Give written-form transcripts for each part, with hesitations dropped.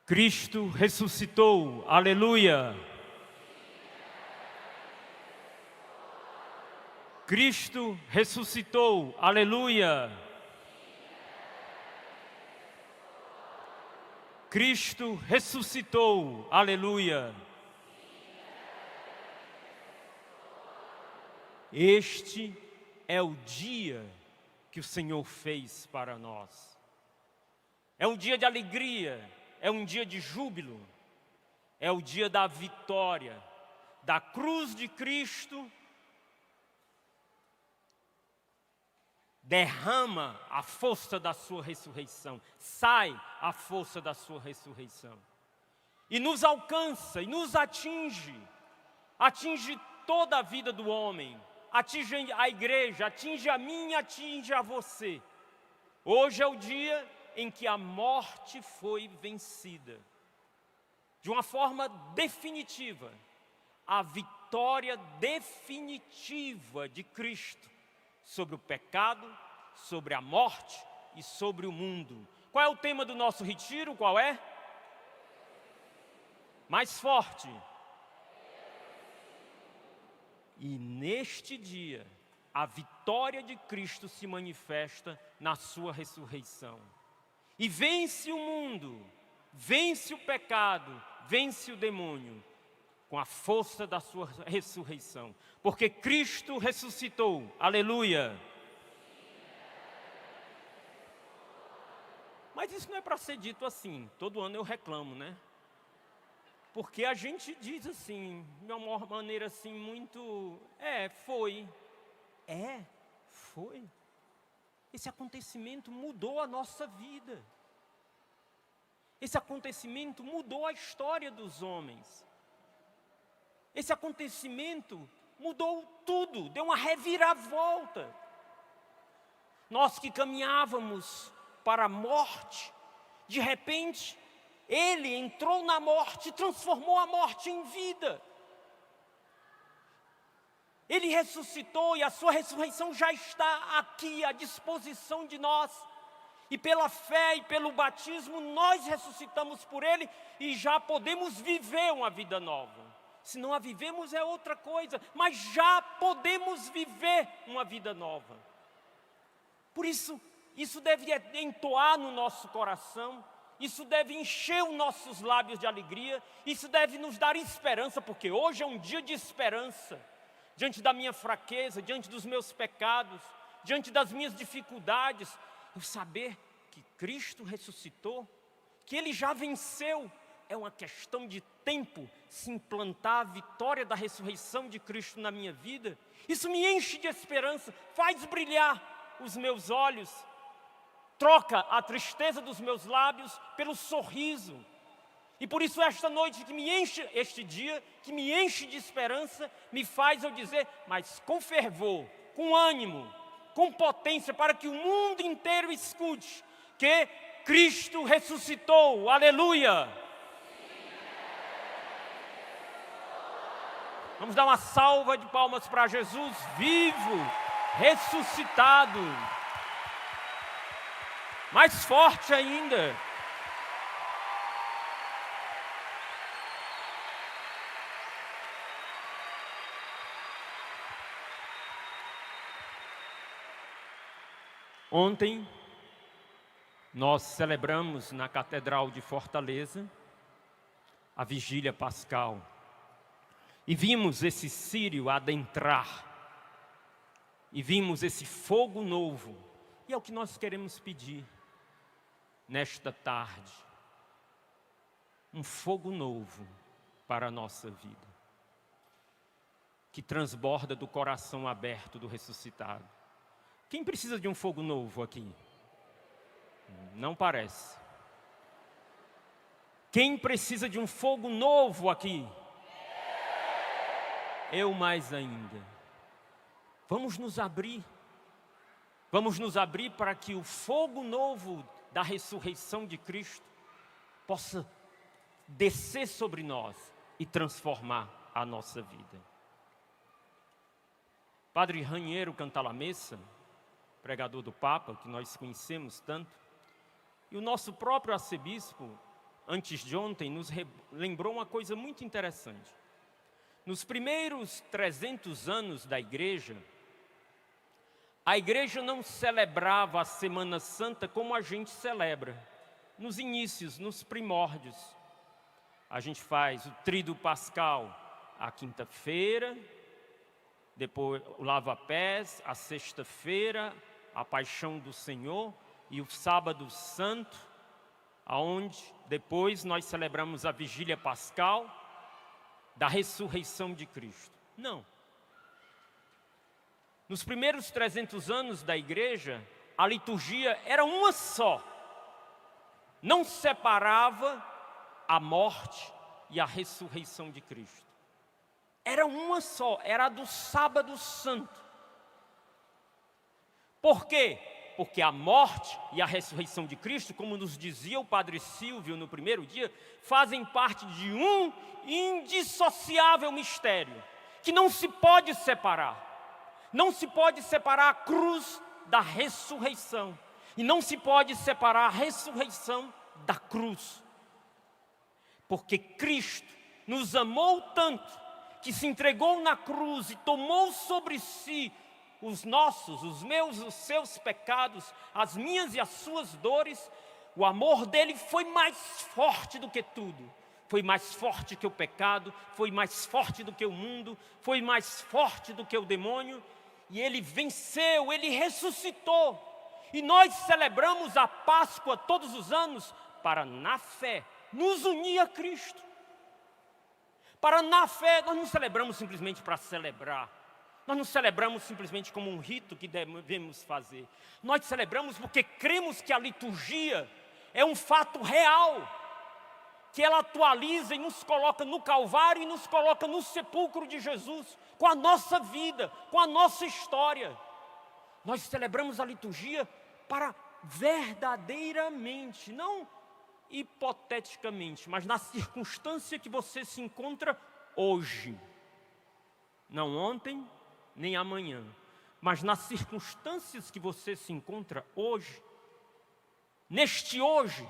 Cristo ressuscitou, aleluia! Cristo ressuscitou, aleluia! Cristo ressuscitou, aleluia! Este é o dia que o Senhor fez para nós. É um dia de alegria, é um dia de júbilo, é o dia da vitória, da cruz de Cristo. Derrama a força da sua ressurreição, sai a força da sua ressurreição. E nos alcança, e nos atinge, atinge toda a vida do homem, atinge a igreja, atinge a mim, atinge a você. Hoje é o dia em que a morte foi vencida. De uma forma definitiva, a vitória definitiva de Cristo sobre o pecado, sobre a morte e sobre o mundo. Qual é o tema do nosso retiro? Qual é? Mais forte. E neste dia, a vitória de Cristo se manifesta na sua ressurreição. E vence o mundo, vence o pecado, vence o demônio, com a força da sua ressurreição. Porque Cristo ressuscitou, aleluia! Mas isso não é para ser dito assim, todo ano eu reclamo, né? Porque a gente diz assim, de uma maneira assim muito... foi. Foi. Esse acontecimento mudou a nossa vida. Esse acontecimento mudou a história dos homens. Esse acontecimento mudou tudo, deu uma reviravolta. Nós que caminhávamos para a morte, de repente, Ele entrou na morte, transformou a morte em vida. Ele ressuscitou e a sua ressurreição já está aqui à disposição de nós. E pela fé e pelo batismo, nós ressuscitamos por Ele e já podemos viver uma vida nova. Se não a vivemos é outra coisa, mas já podemos viver uma vida nova. Por isso, isso deve entoar no nosso coração, isso deve encher os nossos lábios de alegria, isso deve nos dar esperança, porque hoje é um dia de esperança. Diante da minha fraqueza, diante dos meus pecados, diante das minhas dificuldades, eu saber que Cristo ressuscitou, que Ele já venceu. É uma questão de tempo se implantar a vitória da ressurreição de Cristo na minha vida. Isso me enche de esperança, faz brilhar os meus olhos, troca a tristeza dos meus lábios pelo sorriso. E por isso esta noite que me enche, este dia, que me enche de esperança, me faz eu dizer, mas com fervor, com ânimo, com potência, para que o mundo inteiro escute que Cristo ressuscitou, aleluia! Vamos dar uma salva de palmas para Jesus, vivo, ressuscitado. Mais forte ainda. Ontem, nós celebramos na Catedral de Fortaleza a Vigília Pascal. E vimos esse círio adentrar. E vimos esse fogo novo. E é o que nós queremos pedir nesta tarde. Um fogo novo para a nossa vida. Que transborda do coração aberto do ressuscitado. Quem precisa de um fogo novo aqui? Não parece. Quem precisa de um fogo novo aqui? Eu mais ainda. Vamos nos abrir. Vamos nos abrir para que o fogo novo da ressurreição de Cristo possa descer sobre nós e transformar a nossa vida. Padre Raniero Cantalamessa, pregador do Papa, que nós conhecemos tanto, e o nosso próprio arcebispo, antes de ontem, nos lembrou uma coisa muito interessante. Nos primeiros 300 anos da igreja, a igreja não celebrava a Semana Santa como a gente celebra. Nos inícios, nos primórdios. A gente faz o Tríduo Pascal a quinta-feira, depois o lava-pés, a sexta-feira, a Paixão do Senhor e o Sábado Santo, aonde depois nós celebramos a Vigília Pascal da ressurreição de Cristo. Não. Nos primeiros 300 anos da igreja, a liturgia era uma só. Não separava a morte e a ressurreição de Cristo. Era uma só, era a do Sábado Santo. Por quê? Porque a morte e a ressurreição de Cristo, como nos dizia o Padre Silvio no primeiro dia, fazem parte de um indissociável mistério, que não se pode separar. Não se pode separar a cruz da ressurreição. E não se pode separar a ressurreição da cruz. Porque Cristo nos amou tanto, que se entregou na cruz e tomou sobre si os nossos, os meus, os seus pecados, as minhas e as suas dores. O amor dele foi mais forte do que tudo. Foi mais forte que o pecado, foi mais forte do que o mundo, foi mais forte do que o demônio. E ele venceu, ele ressuscitou. E nós celebramos a Páscoa todos os anos para, na fé, nos unir a Cristo. Para, na fé, nós não celebramos simplesmente para celebrar. Nós não celebramos simplesmente como um rito que devemos fazer. Nós celebramos porque cremos que a liturgia é um fato real, que ela atualiza e nos coloca no Calvário e nos coloca no sepulcro de Jesus, com a nossa vida, com a nossa história. Nós celebramos a liturgia para verdadeiramente, não hipoteticamente, mas na circunstância que você se encontra hoje. Não ontem, nem amanhã, mas nas circunstâncias que você se encontra hoje. Neste hoje,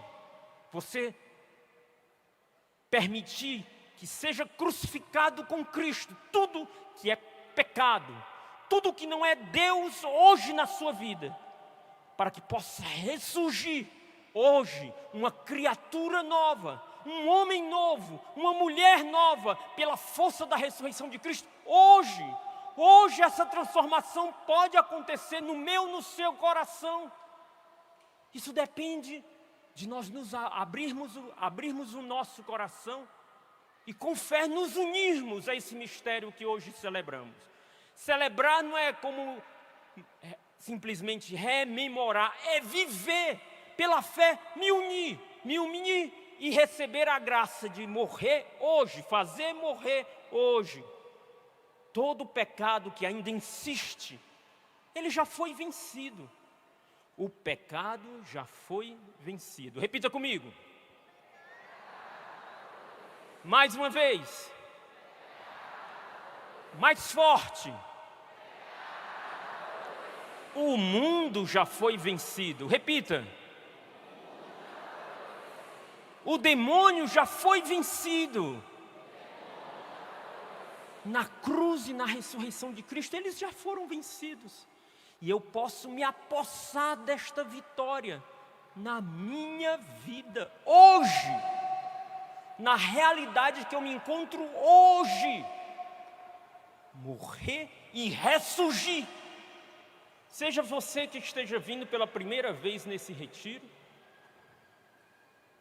você permitir que seja crucificado com Cristo tudo que é pecado, tudo que não é Deus hoje na sua vida, para que possa ressurgir hoje uma criatura nova, um homem novo, uma mulher nova, pela força da ressurreição de Cristo. Hoje essa transformação pode acontecer no meu, no seu coração. Isso depende de nós nos abrirmos o nosso coração e com fé nos unirmos a esse mistério que hoje celebramos. Celebrar não é como simplesmente rememorar, é viver pela fé, me unir e receber a graça de morrer hoje, fazer morrer hoje. Todo pecado que ainda insiste, ele já foi vencido. O pecado já foi vencido. Repita comigo. Mais uma vez. Mais forte. O mundo já foi vencido. Repita. O demônio já foi vencido. Na cruz e na ressurreição de Cristo, eles já foram vencidos. E eu posso me apossar desta vitória na minha vida, hoje. Na realidade que eu me encontro hoje. Morrer e ressurgir. Seja você que esteja vindo pela primeira vez nesse retiro,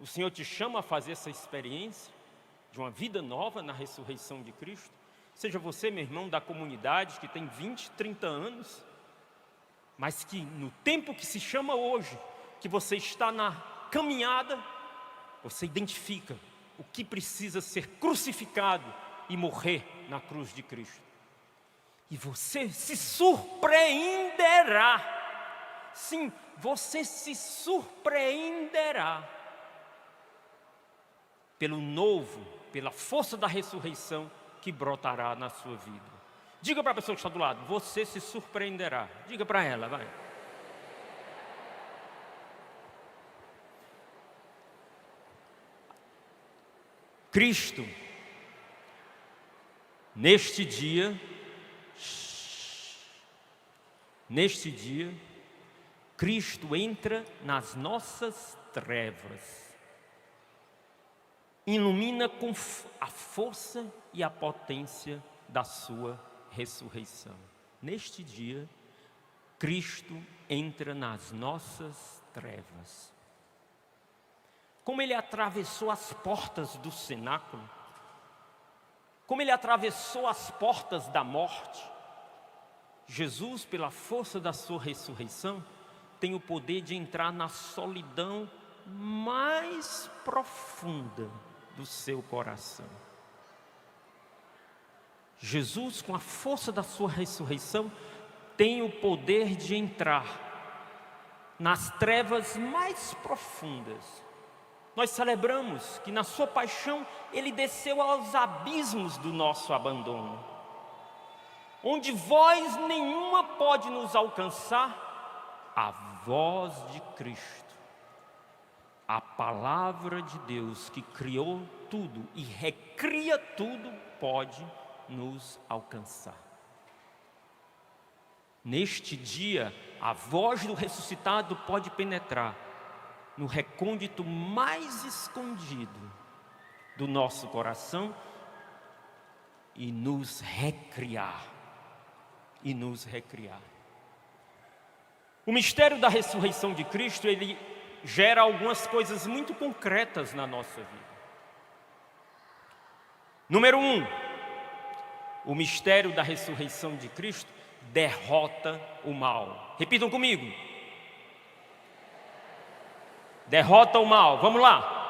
o Senhor te chama a fazer essa experiência de uma vida nova na ressurreição de Cristo. Seja você, meu irmão, da comunidade que tem 20, 30 anos, mas que no tempo que se chama hoje, que você está na caminhada, você identifica o que precisa ser crucificado e morrer na cruz de Cristo. E você se surpreenderá. Sim, você se surpreenderá pelo novo, pela força da ressurreição que brotará na sua vida. Diga para a pessoa que está do lado, você se surpreenderá. Diga para ela, vai. Cristo, neste dia, Cristo entra nas nossas trevas, ilumina com a força e a potência da sua ressurreição. Neste dia, Cristo entra nas nossas trevas. Como Ele atravessou as portas do cenáculo, como Ele atravessou as portas da morte, Jesus, pela força da sua ressurreição, tem o poder de entrar na solidão mais profunda do seu coração. Jesus, com a força da sua ressurreição, tem o poder de entrar nas trevas mais profundas. Nós celebramos que na sua paixão Ele desceu aos abismos do nosso abandono, onde voz nenhuma pode nos alcançar, a voz de Cristo, a palavra de Deus que criou tudo e recria tudo, pode nos alcançar. Neste dia, a voz do ressuscitado pode penetrar no recôndito mais escondido do nosso coração e nos recriar. O mistério da ressurreição de Cristo, ele gera algumas coisas muito concretas na nossa vida. Número 1, o mistério da ressurreição de Cristo derrota o mal. Repitam comigo. Derrota o mal. Vamos lá.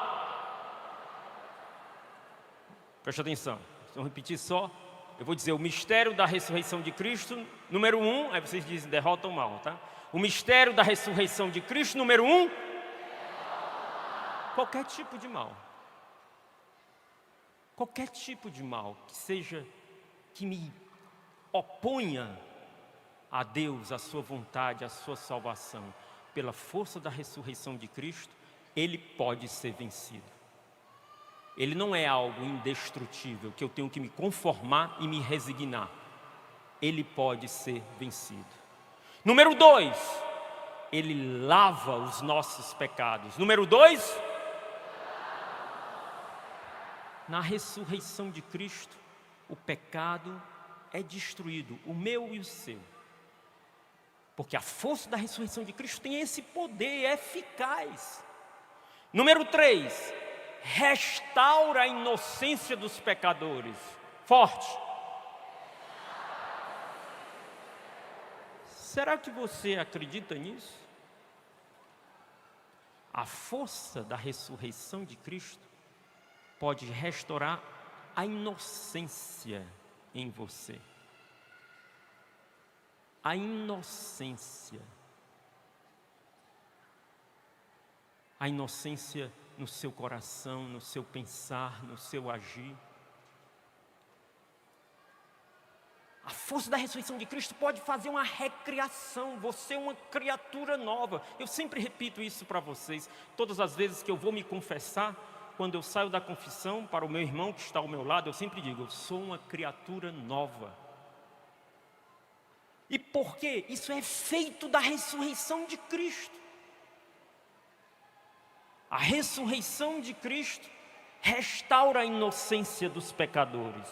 Preste atenção. Vamos repetir só. Eu vou dizer o mistério da ressurreição de Cristo, número 1. Aí vocês dizem derrota o mal, tá? O mistério da ressurreição de Cristo, número 1. Qualquer tipo de mal. Qualquer tipo de mal que seja, que me oponha a Deus, a sua vontade, a sua salvação, pela força da ressurreição de Cristo, ele pode ser vencido. Ele não é algo indestrutível, que eu tenho que me conformar e me resignar. Ele pode ser vencido. Número 2, ele lava os nossos pecados. Número 2, na ressurreição de Cristo, o pecado é destruído, o meu e o seu. Porque a força da ressurreição de Cristo tem esse poder eficaz. Número 3, restaura a inocência dos pecadores. Forte. Será que você acredita nisso? A força da ressurreição de Cristo pode restaurar a inocência em você. A inocência. A inocência no seu coração, no seu pensar, no seu agir. A força da ressurreição de Cristo pode fazer uma recriação. Você é uma criatura nova. Eu sempre repito isso para vocês. Todas as vezes que eu vou me confessar, quando eu saio da confissão para o meu irmão que está ao meu lado, eu sempre digo, eu sou uma criatura nova. E por quê? Isso é feito da ressurreição de Cristo. A ressurreição de Cristo restaura a inocência dos pecadores.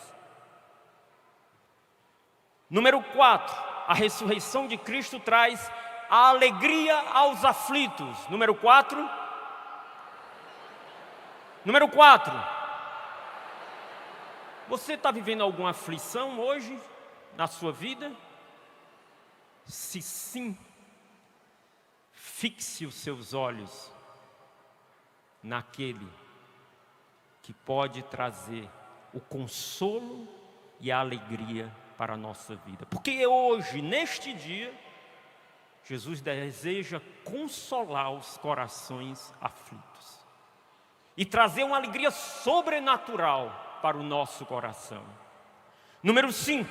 Número 4, a ressurreição de Cristo traz a alegria aos aflitos. Número 4. Número 4. Você está vivendo alguma aflição hoje na sua vida? Se sim, fixe os seus olhos naquele que pode trazer o consolo e a alegria para a nossa vida. Porque hoje, neste dia, Jesus deseja consolar os corações aflitos e trazer uma alegria sobrenatural para o nosso coração. Número 5.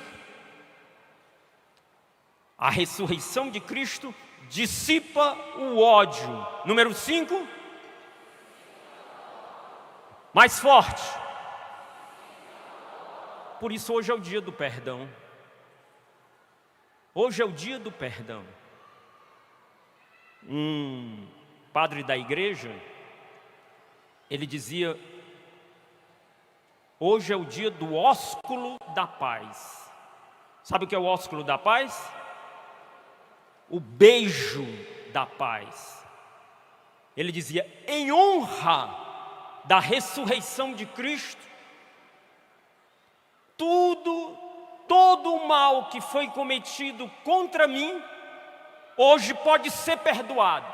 A ressurreição de Cristo dissipa o ódio. Número 5. Mais forte. Por isso hoje é o dia do perdão. Hoje é o dia do perdão. Um padre da igreja, ele dizia: hoje é o dia do ósculo da paz. Sabe o que é o ósculo da paz? O beijo da paz. Ele dizia: em honra da ressurreição de Cristo, todo o mal que foi cometido contra mim, hoje pode ser perdoado.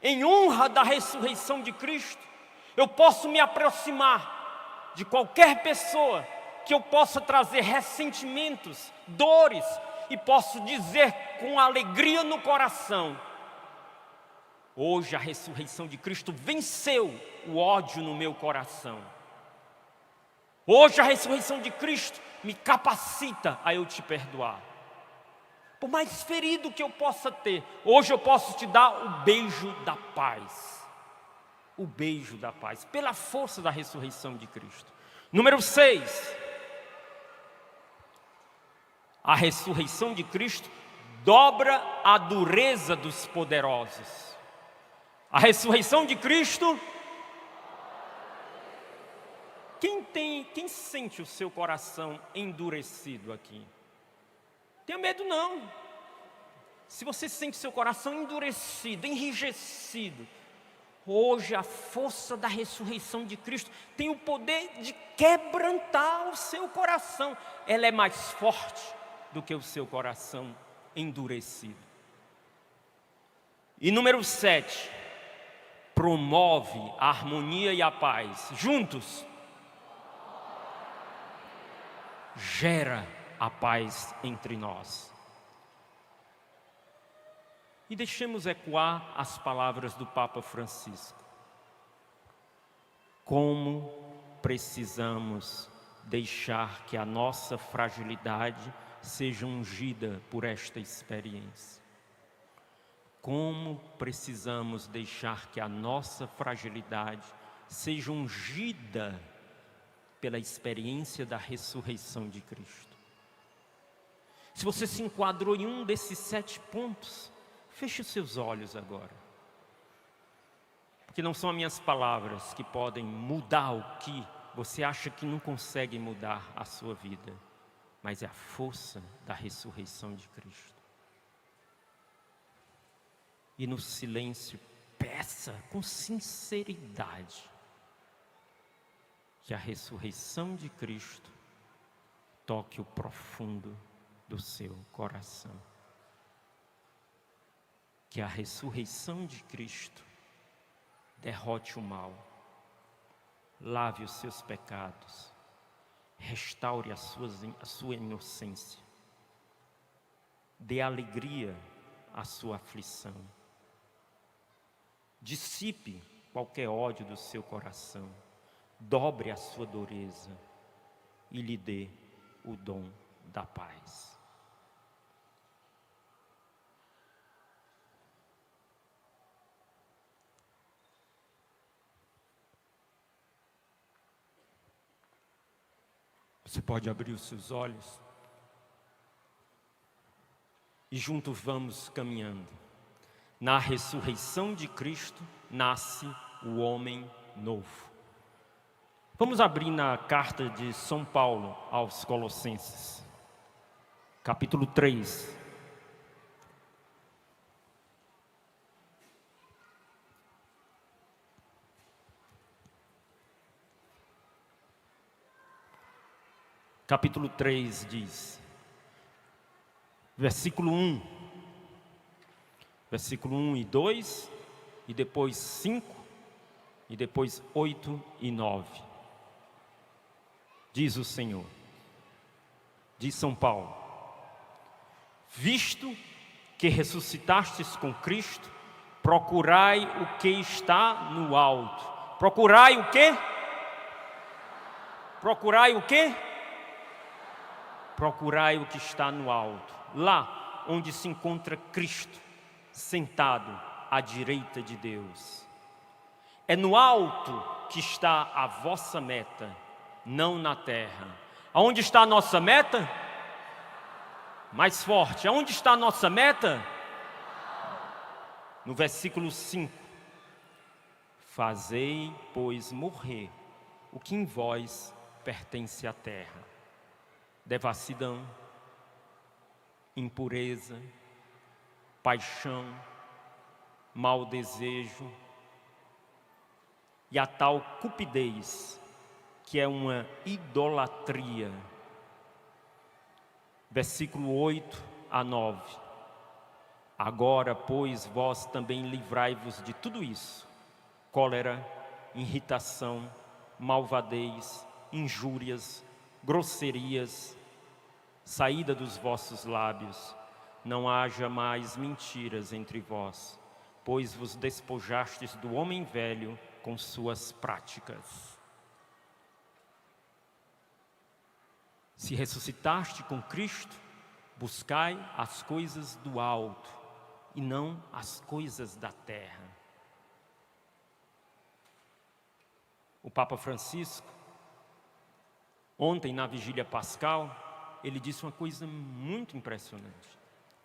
Em honra da ressurreição de Cristo, eu posso me aproximar de qualquer pessoa que eu possa trazer ressentimentos, dores, e posso dizer com alegria no coração: hoje a ressurreição de Cristo venceu o ódio no meu coração. Hoje a ressurreição de Cristo me capacita a eu te perdoar. Por mais ferido que eu possa ter, hoje eu posso te dar o beijo da paz. O beijo da paz, pela força da ressurreição de Cristo. Número 6. A ressurreição de Cristo dobra a dureza dos poderosos. A ressurreição de Cristo... Quem sente o seu coração endurecido aqui? Tenha medo não. Se você sente seu coração endurecido, enrijecido, hoje a força da ressurreição de Cristo tem o poder de quebrantar o seu coração. Ela é mais forte do que o seu coração endurecido. E número 7, promove a harmonia e a paz. Juntos, gera a paz entre nós. E deixemos ecoar as palavras do Papa Francisco. Como precisamos deixar que a nossa fragilidade seja ungida por esta experiência. Como precisamos deixar que a nossa fragilidade seja ungida pela experiência da ressurreição de Cristo. Se você se enquadrou em um desses 7 pontos, feche os seus olhos agora. Porque não são as minhas palavras que podem mudar o que você acha que não consegue mudar a sua vida, mas é a força da ressurreição de Cristo. E no silêncio, peça com sinceridade que a ressurreição de Cristo toque o profundo do seu coração. Que a ressurreição de Cristo derrote o mal, lave os seus pecados, restaure a sua inocência, dê alegria à sua aflição, dissipe qualquer ódio do seu coração, dobre a sua dureza e lhe dê o dom da paz. Você pode abrir os seus olhos e juntos vamos caminhando. Na ressurreição de Cristo nasce o homem novo. Vamos abrir na carta de São Paulo aos Colossenses, capítulo 3. Capítulo 3 diz, versículo 1 e 2, e depois 5, e depois 8 e 9. Diz o Senhor, diz São Paulo: visto que ressuscitastes com Cristo, procurai o que está no alto. Procurai o quê? Procurai o quê? Procurai o que está no alto, lá onde se encontra Cristo, sentado à direita de Deus. É no alto que está a vossa meta. não na terra. Aonde está a nossa meta? Mais forte. Aonde está a nossa meta? No versículo 5. Fazei, pois, morrer o que em vós pertence à terra: devassidão, impureza, paixão, mau desejo e a tal cupidez, que é uma idolatria. Versículo 8 a 9. Agora, pois, vós também livrai-vos de tudo isso: cólera, irritação, malvadez, injúrias, grosserias, saída dos vossos lábios. Não haja mais mentiras entre vós, pois vos despojastes do homem velho com suas práticas. Se ressuscitaste com Cristo, buscai as coisas do alto e não as coisas da terra. O Papa Francisco, ontem na vigília pascal, ele disse uma coisa muito impressionante.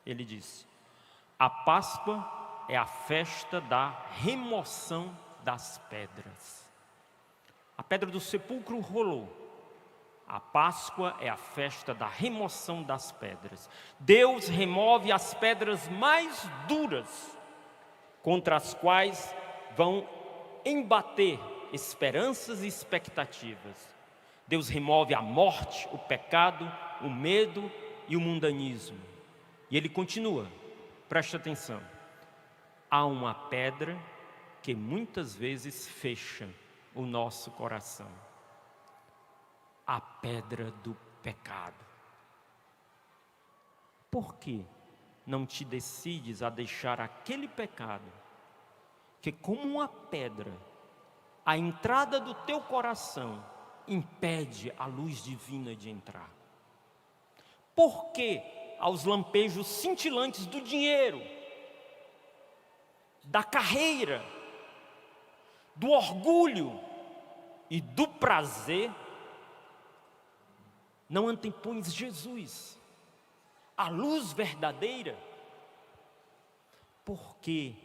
Ele disse: a Páscoa é a festa da remoção das pedras. A pedra do sepulcro rolou. A Páscoa é a festa da remoção das pedras. Deus remove as pedras mais duras, contra as quais vão embater esperanças e expectativas. Deus remove a morte, o pecado, o medo e o mundanismo. E ele continua, preste atenção: há uma pedra que muitas vezes fecha o nosso coração. A pedra do pecado. Por que não te decides a deixar aquele pecado que, como uma pedra, a entrada do teu coração impede a luz divina de entrar? Por que aos lampejos cintilantes do dinheiro, da carreira, do orgulho e do prazer, não antepões Jesus, a luz verdadeira? Por que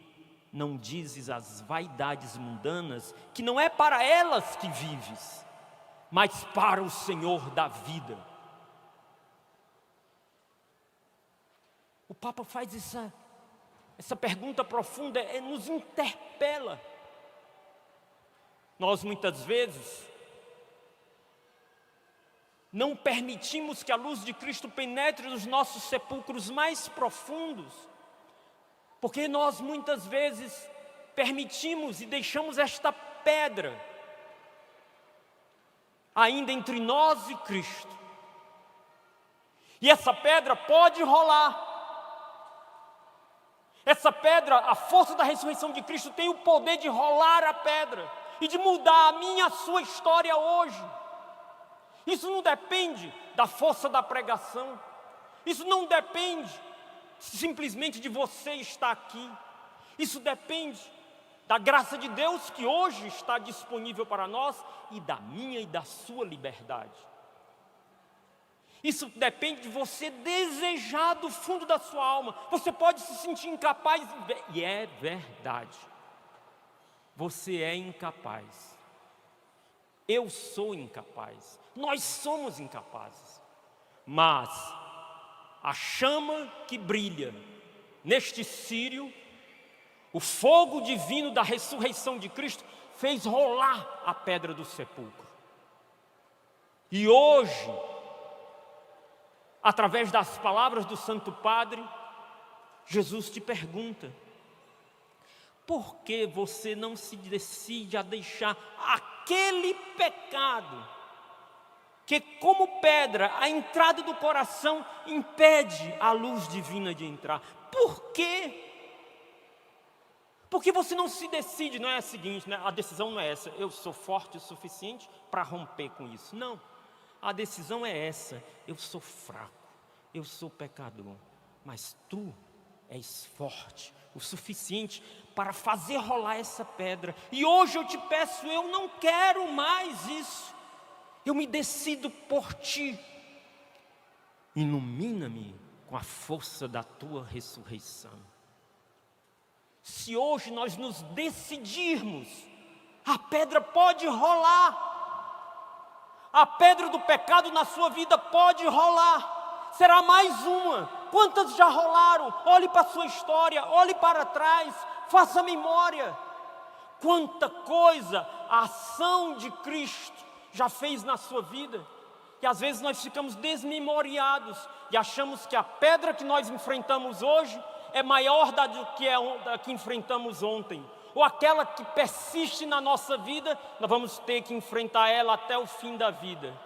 não dizes às vaidades mundanas que não é para elas que vives, mas para o Senhor da vida? O Papa faz essa pergunta profunda, nos interpela. Nós muitas vezes não permitimos que a luz de Cristo penetre nos nossos sepulcros mais profundos, porque nós muitas vezes permitimos e deixamos esta pedra ainda entre nós e Cristo. E essa pedra pode rolar. Essa pedra, a força da ressurreição de Cristo tem o poder de rolar a pedra e de mudar a minha e a sua história hoje. Isso não depende da força da pregação. Isso não depende simplesmente de você estar aqui. Isso depende da graça de Deus que hoje está disponível para nós e da minha e da sua liberdade. Isso depende de você desejar do fundo da sua alma. Você pode se sentir incapaz, e é verdade. Você é incapaz. Eu sou incapaz. Nós somos incapazes. Mas a chama que brilha neste círio, o fogo divino da ressurreição de Cristo, fez rolar a pedra do sepulcro. E hoje, através das palavras do Santo Padre, Jesus te pergunta: por que você não se decide a deixar aquele pecado que, como pedra, a entrada do coração impede a luz divina de entrar? Por quê? Porque você não se decide. Não é a seguinte, né? A decisão não é essa: eu sou forte o suficiente para romper com isso. Não. A decisão é essa: eu sou fraco, eu sou pecador, mas tu és forte o suficiente para fazer rolar essa pedra. E hoje eu te peço, eu não quero mais isso. Eu me decido por Ti. Ilumina-me com a força da Tua ressurreição. Se hoje nós nos decidirmos, a pedra pode rolar. A pedra do pecado na sua vida pode rolar. Será mais uma. Quantas já rolaram? Olhe para a sua história, olhe para trás, faça memória. Quanta coisa a ação de Cristo já fez na sua vida. E às vezes nós ficamos desmemoriados e achamos que a pedra que nós enfrentamos hoje é maior do que a que enfrentamos ontem. Ou aquela que persiste na nossa vida, nós vamos ter que enfrentar ela até o fim da vida.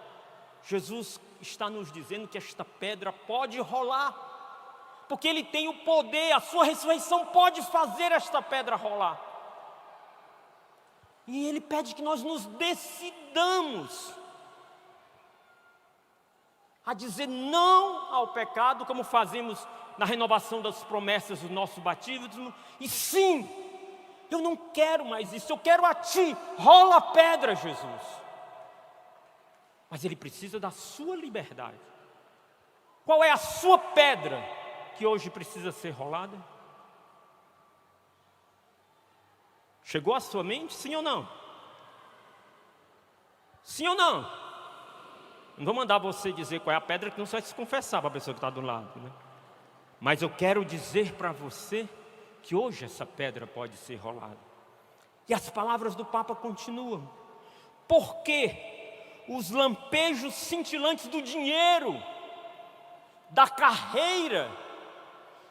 Jesus está nos dizendo que esta pedra pode rolar, porque Ele tem o poder, a sua ressurreição pode fazer esta pedra rolar. E Ele pede que nós nos decidamos a dizer não ao pecado, como fazemos na renovação das promessas do nosso batismo, e sim, eu não quero mais isso, eu quero a Ti, rola a pedra, Jesus. Mas Ele precisa da sua liberdade. Qual é a sua pedra que hoje precisa ser rolada? Chegou à sua mente, sim ou não? Sim ou não? Não vou mandar você dizer qual é a pedra, que não vai se confessar para a pessoa que está do lado, né? Mas eu quero dizer para você que hoje essa pedra pode ser rolada. E as palavras do Papa continuam. Porque os lampejos cintilantes do dinheiro, da carreira,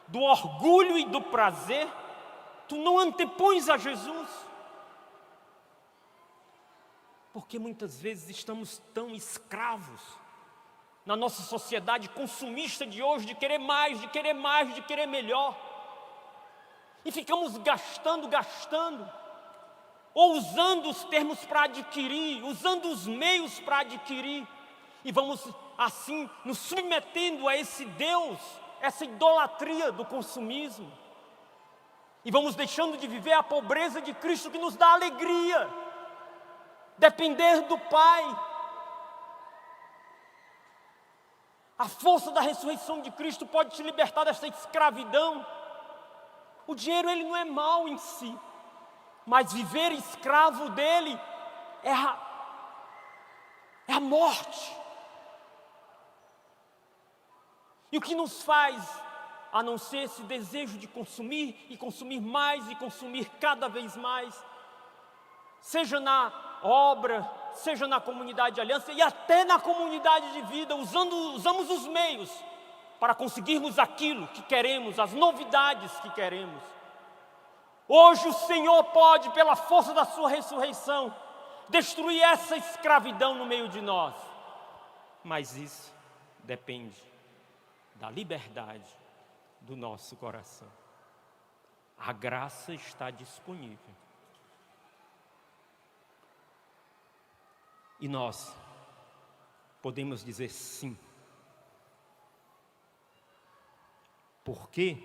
do orgulho e do prazer, tu não antepões a Jesus? Porque muitas vezes estamos tão escravos na nossa sociedade consumista de hoje, de querer mais, de querer mais, de querer melhor. E ficamos gastando, ou usando os termos para adquirir, usando os meios para adquirir. E vamos assim nos submetendo a esse Deus, essa idolatria do consumismo. E vamos deixando de viver a pobreza de Cristo que nos dá alegria. Depender do Pai. A força da ressurreição de Cristo pode te libertar dessa escravidão. O dinheiro, ele não é mau em si, mas viver escravo dele é a morte. E o que nos faz, a não ser esse desejo de consumir, e consumir mais, e consumir cada vez mais, seja na obra, seja na comunidade de aliança, e até na comunidade de vida, usamos os meios para conseguirmos aquilo que queremos, as novidades que queremos. Hoje o Senhor pode, pela força da sua ressurreição, destruir essa escravidão no meio de nós. Mas isso depende da liberdade do nosso coração. A graça está disponível. E nós podemos dizer sim. Porque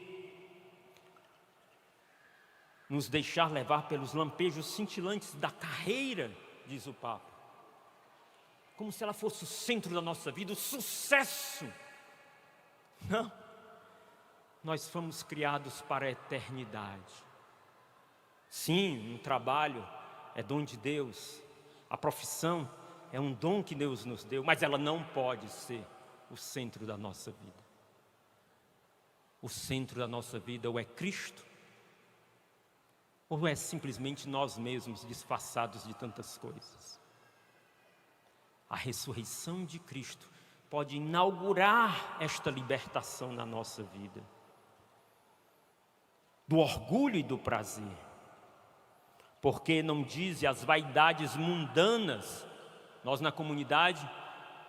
nos deixar levar pelos lampejos cintilantes da carreira, diz o Papa, como se ela fosse o centro da nossa vida, o sucesso. Não, nós fomos criados para a eternidade. Sim, um trabalho é dom de Deus, a profissão é um dom que Deus nos deu, mas ela não pode ser o centro da nossa vida. O centro da nossa vida ou é Cristo, ou é simplesmente nós mesmos disfarçados de tantas coisas. A ressurreição de Cristo pode inaugurar esta libertação na nossa vida, do orgulho e do prazer, porque não diz as vaidades mundanas. Nós na comunidade,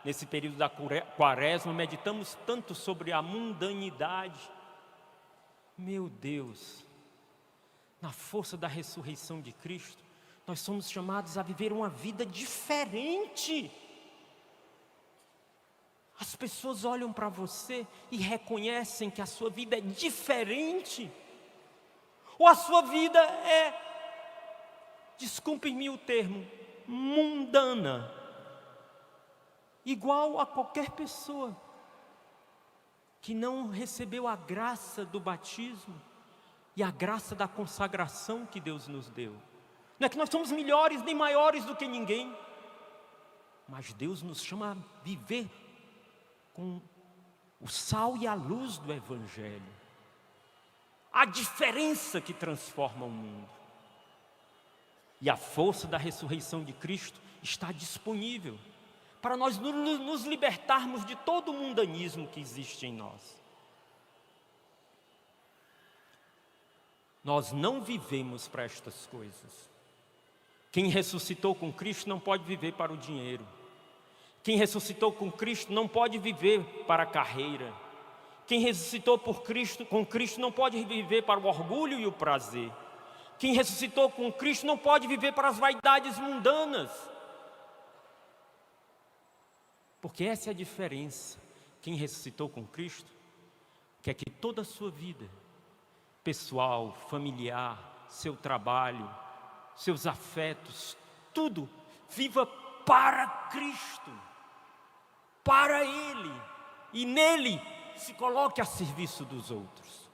nesse período da quaresma, meditamos tanto sobre a mundanidade. Meu Deus, na força da ressurreição de Cristo, nós somos chamados a viver uma vida diferente. As pessoas olham para você e reconhecem que a sua vida é diferente. Ou a sua vida é, desculpem-me o termo, mundana. igual a qualquer pessoa que não recebeu a graça do batismo e a graça da consagração que Deus nos deu. Não é que nós somos melhores nem maiores do que ninguém, mas Deus nos chama a viver com o sal e a luz do Evangelho. A diferença que transforma o mundo. E a força da ressurreição de Cristo está disponível para nós nos libertarmos de todo o mundanismo que existe em nós. Nós não vivemos para estas coisas. Quem ressuscitou com Cristo não pode viver para o dinheiro. Quem ressuscitou com Cristo não pode viver para a carreira. Quem ressuscitou com Cristo não pode viver para o orgulho e o prazer. Quem ressuscitou com Cristo não pode viver para as vaidades mundanas. Porque essa é a diferença. Quem ressuscitou com Cristo quer que toda a sua vida, pessoal, familiar, seu trabalho, seus afetos, tudo, viva para Cristo, para Ele, e nele se coloque a serviço dos outros.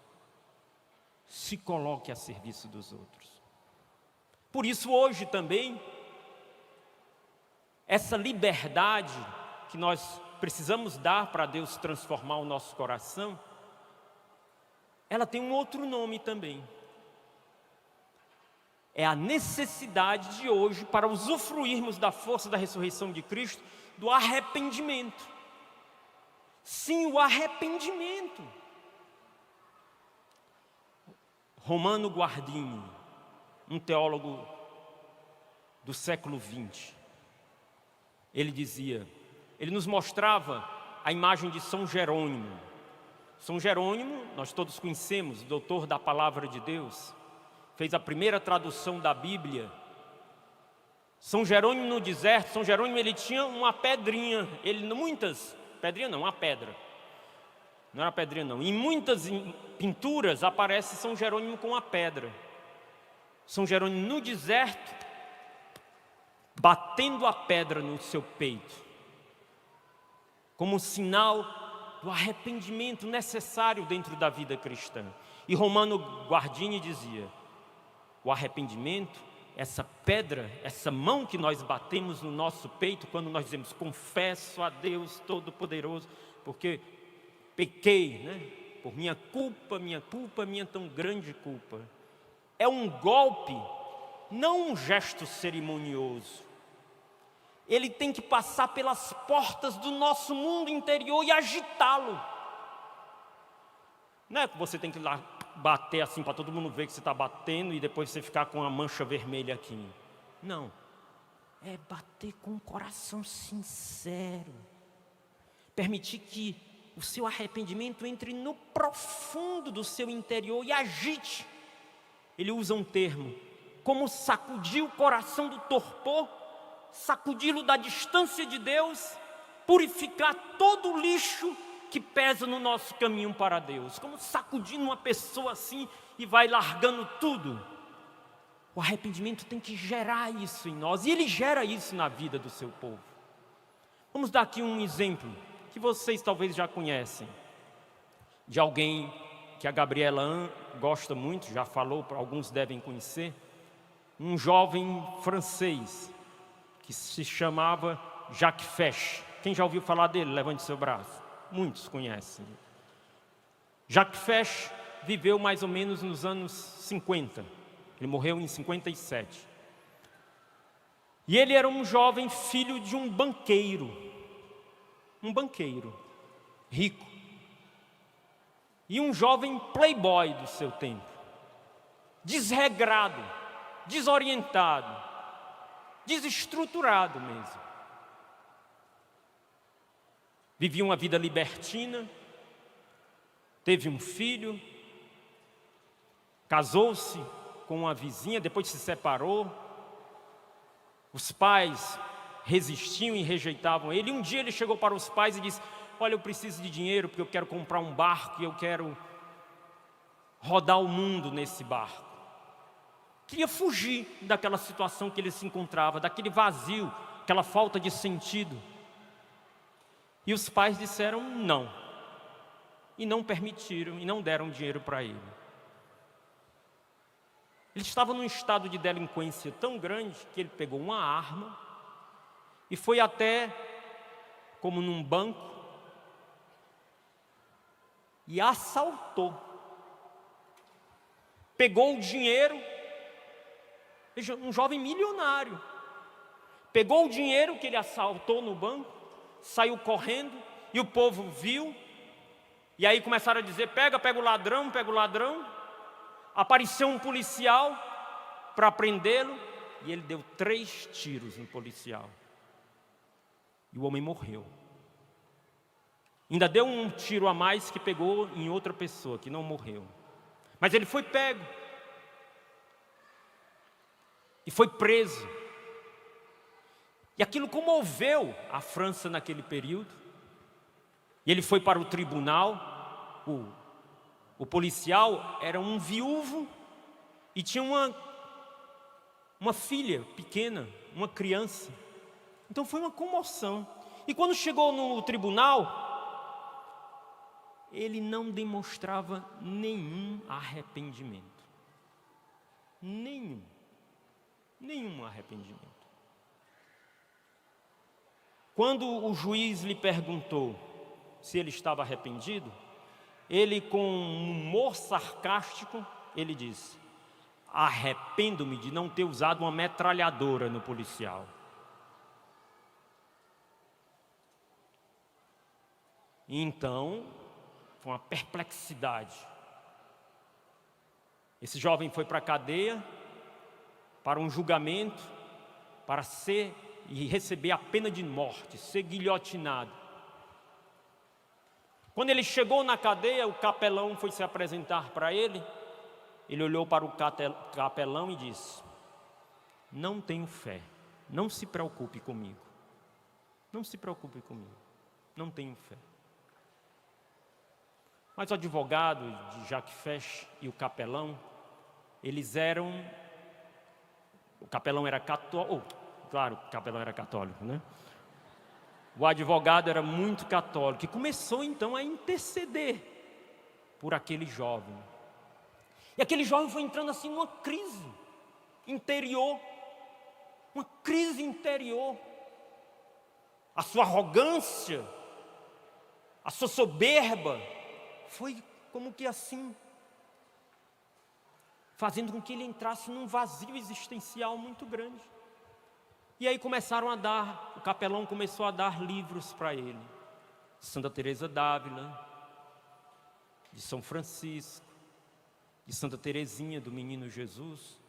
Se coloque a serviço dos outros. Por isso hoje também, essa liberdade que nós precisamos dar para Deus transformar o nosso coração, ela tem um outro nome também. É a necessidade de hoje, para usufruirmos da força da ressurreição de Cristo, do arrependimento. Sim, o arrependimento. Romano Guardini, um teólogo do século XX, ele nos mostrava a imagem de São Jerônimo. São Jerônimo, nós todos conhecemos, doutor da Palavra de Deus, fez a primeira tradução da Bíblia. São Jerônimo no deserto, São Jerônimo ele tinha uma pedrinha, uma pedra. Não era pedrinha não. Em muitas pinturas aparece São Jerônimo com uma pedra. São Jerônimo no deserto, batendo a pedra no seu peito, como sinal do arrependimento necessário dentro da vida cristã. E Romano Guardini dizia: o arrependimento, essa pedra, essa mão que nós batemos no nosso peito quando nós dizemos: confesso a Deus Todo-Poderoso, porque pequei, por minha tão grande culpa. É um golpe, não um gesto cerimonioso. Ele tem que passar pelas portas do nosso mundo interior e agitá-lo. Não é que você tem que ir lá bater assim para todo mundo ver que você está batendo e depois você ficar com a mancha vermelha aqui. Não. É bater com um coração sincero. Permitir que o seu arrependimento entre no profundo do seu interior e agite. Ele usa um termo, como sacudir o coração do torpor, sacudi-lo da distância de Deus, purificar todo o lixo que pesa no nosso caminho para Deus. Como sacudindo uma pessoa assim e vai largando tudo. O arrependimento tem que gerar isso em nós, e ele gera isso na vida do seu povo. Vamos dar aqui um exemplo que vocês talvez já conhecem, de alguém que a Gabriela gosta muito, já falou, alguns devem conhecer, um jovem francês que se chamava Jacques Fesch. Quem já ouviu falar dele? Levante seu braço. Muitos conhecem. Jacques Fesch viveu mais ou menos nos anos 50. Ele morreu em 57. E ele era um jovem filho de um banqueiro rico, e um jovem playboy do seu tempo, desregrado, desorientado, desestruturado mesmo. Vivia uma vida libertina, teve um filho, casou-se com uma vizinha, depois se separou. Os pais resistiam e rejeitavam ele. Um dia ele chegou para os pais e disse: olha, eu preciso de dinheiro porque eu quero comprar um barco e eu quero rodar o mundo nesse barco. Queria fugir daquela situação que ele se encontrava, daquele vazio, aquela falta de sentido. E os pais disseram não, e não permitiram, e não deram dinheiro para ele. Ele estava num estado de delinquência tão grande que ele pegou uma arma e foi até, como num banco, e assaltou. Pegou o dinheiro, veja, um jovem milionário, pegou o dinheiro que ele assaltou no banco, saiu correndo, e o povo viu, e aí começaram a dizer, pega o ladrão, pega o ladrão. Apareceu um policial para prendê-lo, e ele deu 3 tiros no policial. E o homem morreu. Ainda deu um tiro a mais que pegou em outra pessoa, que não morreu. Mas ele foi pego. E foi preso. E aquilo comoveu a França naquele período. E ele foi para o tribunal. O policial era um viúvo e tinha uma filha pequena, uma criança. Então foi uma comoção. E quando chegou no tribunal, ele não demonstrava nenhum arrependimento. Nenhum arrependimento. Quando o juiz lhe perguntou se ele estava arrependido, ele, com um humor sarcástico, ele disse: arrependo-me de não ter usado uma metralhadora no policial. E então, foi uma perplexidade. Esse jovem foi para a cadeia, para um julgamento, para ser e receber a pena de morte, ser guilhotinado. Quando ele chegou na cadeia, o capelão foi se apresentar para ele. Ele olhou para o capelão e disse: não tenho fé, não se preocupe comigo. Não se preocupe comigo, não tenho fé. Mas o advogado de Jacques Fesch e o capelão, eles eram... O capelão era católico, claro, o capelão era católico, né? O advogado era muito católico e começou então a interceder por aquele jovem. E aquele jovem foi entrando assim numa crise interior, uma crise interior. A sua arrogância, a sua soberba, foi como que assim, fazendo com que ele entrasse num vazio existencial muito grande. E aí o capelão começou a dar livros para ele. De Santa Teresa d'Ávila, de São Francisco, de Santa Teresinha do Menino Jesus.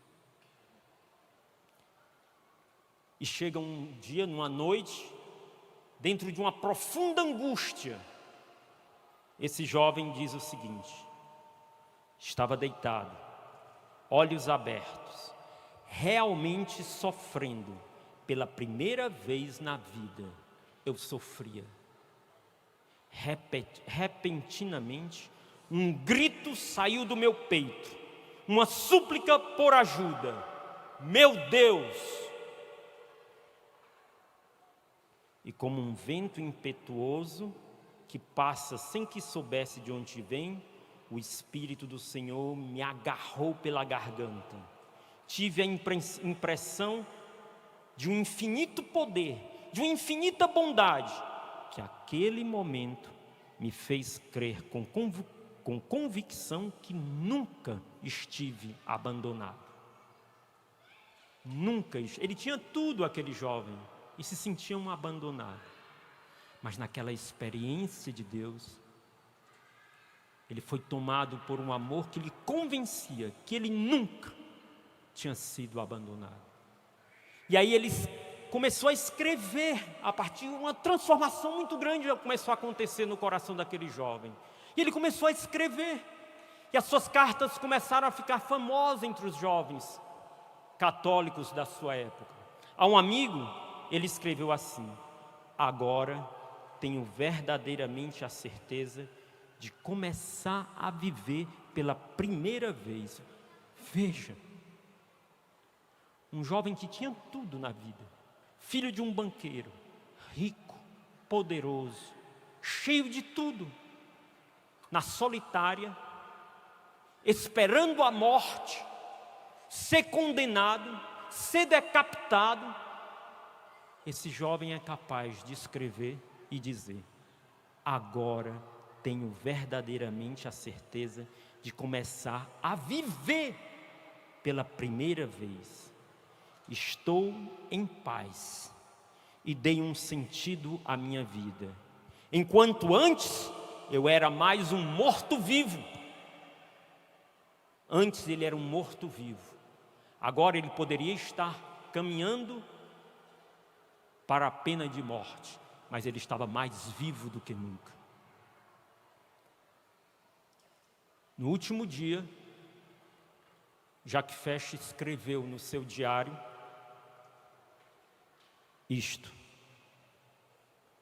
E chega um dia, numa noite, dentro de uma profunda angústia, esse jovem diz o seguinte: estava deitado, olhos abertos, realmente sofrendo. Pela primeira vez na vida, eu sofria. Repentinamente, um grito saiu do meu peito, uma súplica por ajuda. Meu Deus! E como um vento impetuoso, que passa sem que soubesse de onde vem, o Espírito do Senhor me agarrou pela garganta. Tive a impressão de um infinito poder, de uma infinita bondade, que aquele momento me fez crer com convicção que nunca estive abandonado. Nunca. Ele tinha tudo, aquele jovem, e se sentia um abandonado. Mas naquela experiência de Deus, ele foi tomado por um amor que lhe convencia que ele nunca tinha sido abandonado. E aí ele começou a escrever, a partir de uma transformação muito grande começou a acontecer no coração daquele jovem. E ele começou a escrever, e as suas cartas começaram a ficar famosas entre os jovens católicos da sua época. A um amigo, ele escreveu assim: agora tenho verdadeiramente a certeza de começar a viver pela primeira vez. Veja, um jovem que tinha tudo na vida, filho de um banqueiro, rico, poderoso, cheio de tudo, na solitária, esperando a morte, ser condenado, ser decapitado, esse jovem é capaz de escrever e dizer: agora tenho verdadeiramente a certeza de começar a viver pela primeira vez. Estou em paz e dei um sentido à minha vida. Enquanto antes eu era mais um morto-vivo. Antes ele era um morto-vivo. Agora ele poderia estar caminhando para a pena de morte, mas ele estava mais vivo do que nunca. No último dia, Jacques Fesch escreveu no seu diário isto: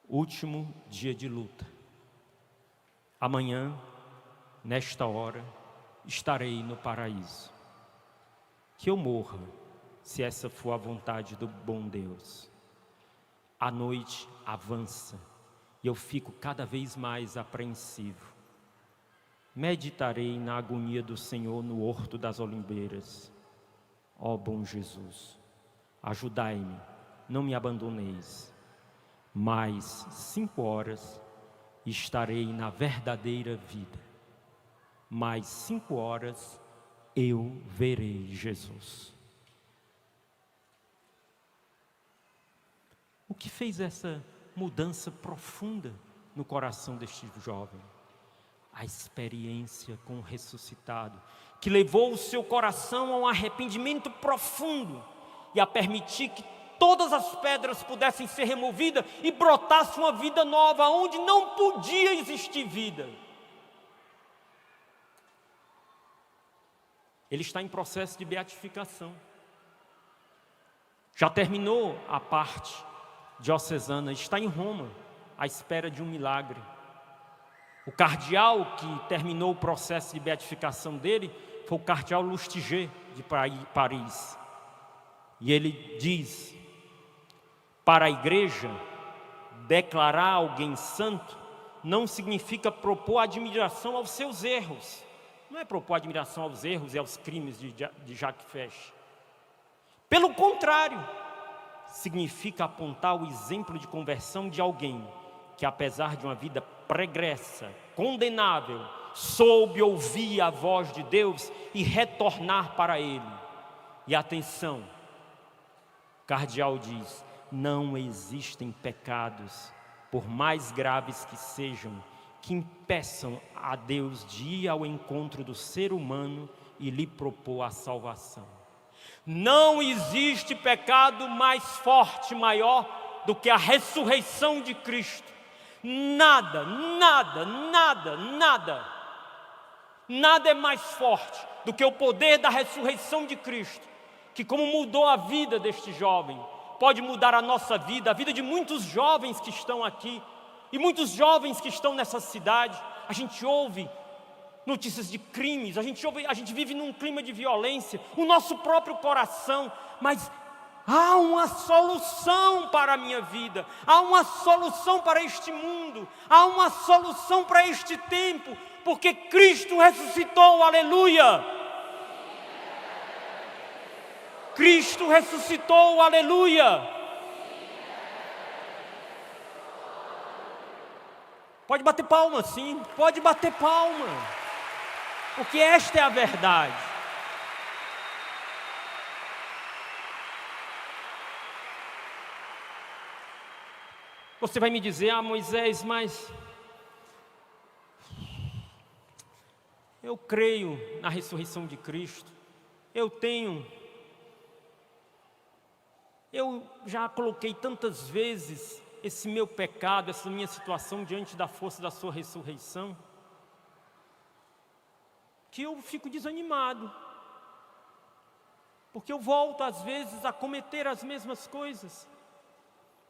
último dia de luta. Amanhã, nesta hora, estarei no paraíso. Que eu morra, se essa for a vontade do bom Deus. A noite avança e eu fico cada vez mais apreensivo. Meditarei na agonia do Senhor no horto das oliveiras. Ó bom Jesus, ajudai-me, não me abandoneis. Mais 5 horas estarei na verdadeira vida. Mais 5 horas eu verei Jesus. O que fez essa mudança profunda no coração deste jovem? A experiência com o ressuscitado, que levou o seu coração a um arrependimento profundo e a permitir que todas as pedras pudessem ser removidas e brotasse uma vida nova, onde não podia existir vida. Ele está em processo de beatificação. Já terminou a parte diocesana, está em Roma, à espera de um milagre. O cardeal que terminou o processo de beatificação dele foi o cardeal Lustiger, de Paris. E ele diz: para a igreja, declarar alguém santo não significa propor admiração aos seus erros. Não é propor admiração aos erros e aos crimes de Jacques Fesch. Pelo contrário, significa apontar o exemplo de conversão de alguém que, apesar de uma vida pregressa, condenável, soube ouvir a voz de Deus e retornar para Ele. E atenção, o cardeal diz: não existem pecados, por mais graves que sejam, que impeçam a Deus de ir ao encontro do ser humano e lhe propor a salvação. Não existe pecado mais forte, maior do que a ressurreição de Cristo. Nada é mais forte do que o poder da ressurreição de Cristo, que, como mudou a vida deste jovem, pode mudar a nossa vida, a vida de muitos jovens que estão aqui e muitos jovens que estão nessa cidade. A gente ouve notícias de crimes, a gente vive num clima de violência, o nosso próprio coração, mas há uma solução para a minha vida, há uma solução para este mundo, há uma solução para este tempo, porque Cristo ressuscitou, aleluia! Cristo ressuscitou, aleluia! Pode bater palma, sim, pode bater palma, porque esta é a verdade. Você vai me dizer: ah, Moisés, mas eu creio na ressurreição de Cristo, eu já coloquei tantas vezes esse meu pecado, essa minha situação diante da força da sua ressurreição, que eu fico desanimado, porque eu volto às vezes a cometer as mesmas coisas.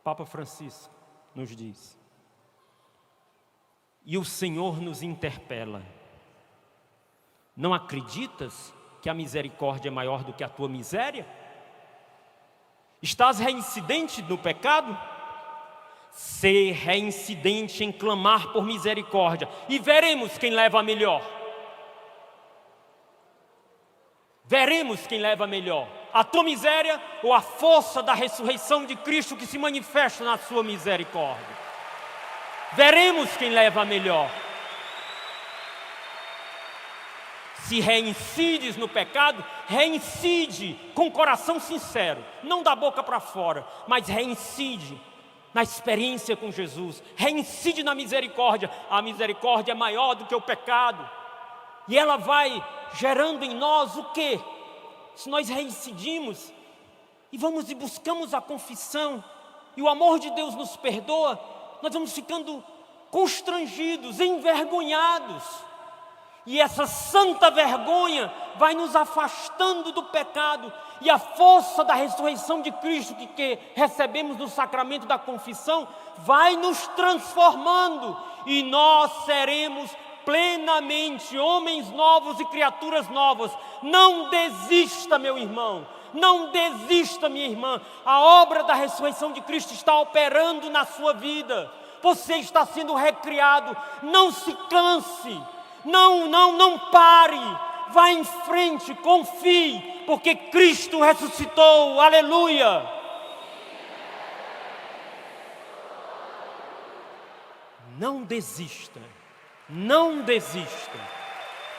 Papa Francisco nos diz, e o Senhor nos interpela: não acreditas que a misericórdia é maior do que a tua miséria? Estás reincidente no pecado? ser reincidente em clamar por misericórdia, e veremos quem leva a melhor. Veremos quem leva a melhor, a tua miséria ou a força da ressurreição de Cristo que se manifesta na sua misericórdia. Veremos quem leva a melhor. Se reincides no pecado, reincide com o coração sincero, não da boca para fora, mas reincide na experiência com Jesus, reincide na misericórdia. A misericórdia é maior do que o pecado, e ela vai gerando em nós o quê? Se nós reincidimos e vamos e buscamos a confissão, e o amor de Deus nos perdoa, nós vamos ficando constrangidos, envergonhados, e essa santa vergonha vai nos afastando do pecado, e a força da ressurreição de Cristo que recebemos no sacramento da confissão vai nos transformando, e nós seremos plenamente homens novos e criaturas novas. Não desista, meu irmão, não desista, minha irmã. A obra da ressurreição de Cristo está operando na sua vida. Você está sendo recriado. Não se canse, não pare, vá em frente, confie, porque Cristo ressuscitou, aleluia. Não desista, não desista,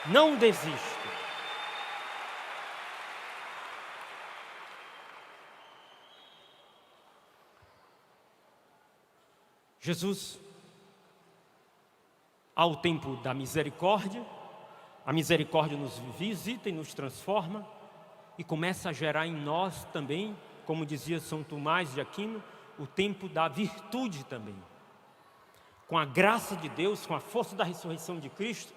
não desista. Jesus, ao tempo da misericórdia, a misericórdia nos visita e nos transforma, e começa a gerar em nós também, como dizia São Tomás de Aquino, o tempo da virtude também. Com a graça de Deus, com a força da ressurreição de Cristo,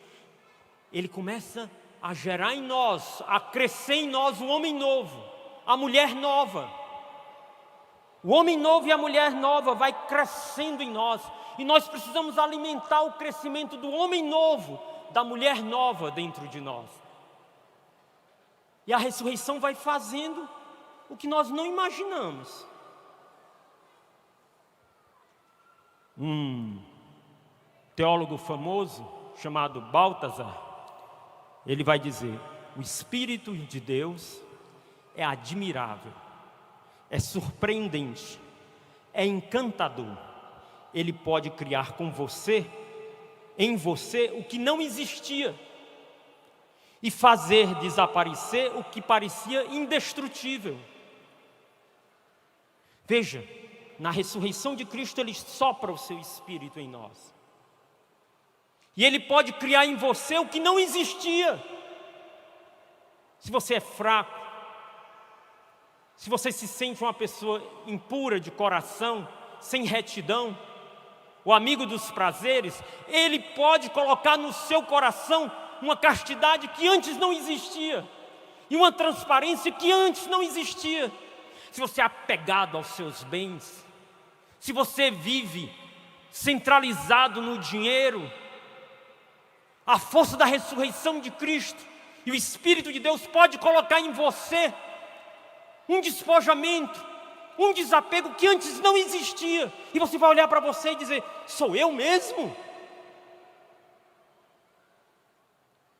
Ele começa a gerar em nós, a crescer em nós o homem novo, a mulher nova. O homem novo e a mulher nova vai crescendo em nós, e nós precisamos alimentar o crescimento do homem novo, da mulher nova dentro de nós. E a ressurreição vai fazendo o que nós não imaginamos. Teólogo famoso chamado Baltazar, ele vai dizer: o Espírito de Deus é admirável, é surpreendente, é encantador. Ele pode criar com você, em você, o que não existia, e fazer desaparecer o que parecia indestrutível. Veja, na ressurreição de Cristo, Ele sopra o seu Espírito em nós, e Ele pode criar em você o que não existia. Se você é fraco, se você se sente uma pessoa impura de coração, sem retidão, o amigo dos prazeres, Ele pode colocar no seu coração uma castidade que antes não existia, e uma transparência que antes não existia. Se você é apegado aos seus bens, se você vive centralizado no dinheiro, a força da ressurreição de Cristo e o Espírito de Deus pode colocar em você um despojamento, um desapego que antes não existia, e você vai olhar para você e dizer: sou eu mesmo?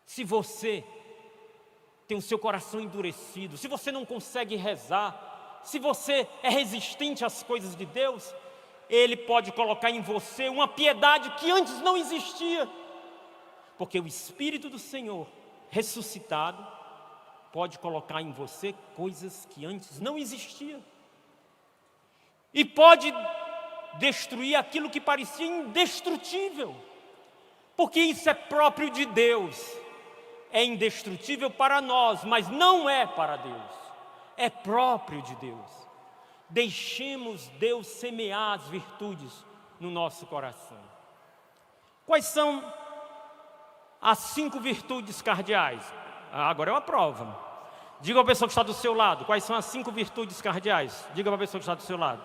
Se você tem o seu coração endurecido, se você não consegue rezar, se você é resistente às coisas de Deus, Ele pode colocar em você uma piedade que antes não existia, porque o Espírito do Senhor ressuscitado pode colocar em você coisas que antes não existiam, e pode destruir aquilo que parecia indestrutível, porque isso é próprio de Deus. É indestrutível para nós, mas não é para Deus, é próprio de Deus. Deixemos Deus semear as virtudes no nosso coração. Quais são as 5 virtudes cardeais? Agora é uma prova. Diga à pessoa que está do seu lado, quais são as 5 virtudes cardeais? Diga para a pessoa que está do seu lado.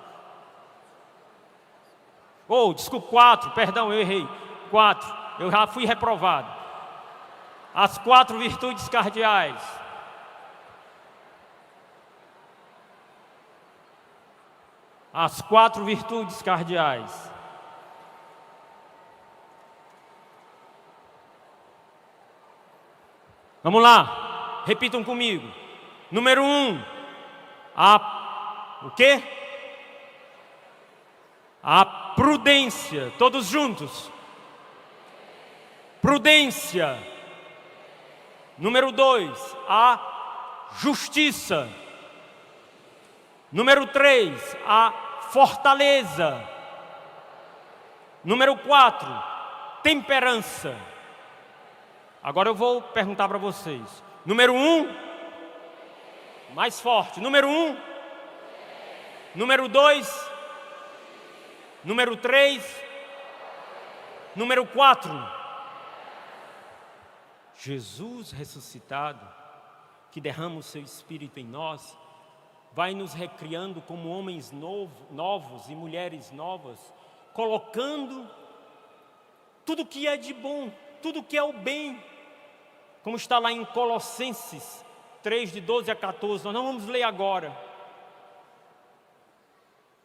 Desculpa, 4, perdão, eu errei. 4, eu já fui reprovado. As 4 virtudes cardeais. as 4 virtudes cardeais. Vamos lá, repitam comigo. Número 1, o quê? A prudência, todos juntos. Prudência. Número 2, a justiça. Número 3, a fortaleza. Número 4, temperança. Agora eu vou perguntar para vocês. Número 1, mais forte. Número 1, número 2, número 3, número 4. Jesus ressuscitado, que derrama o seu Espírito em nós, vai nos recriando como homens novos e mulheres novas, colocando tudo que é de bom, tudo que é o bem, como está lá em Colossenses 3, de 12 a 14, nós não vamos ler agora.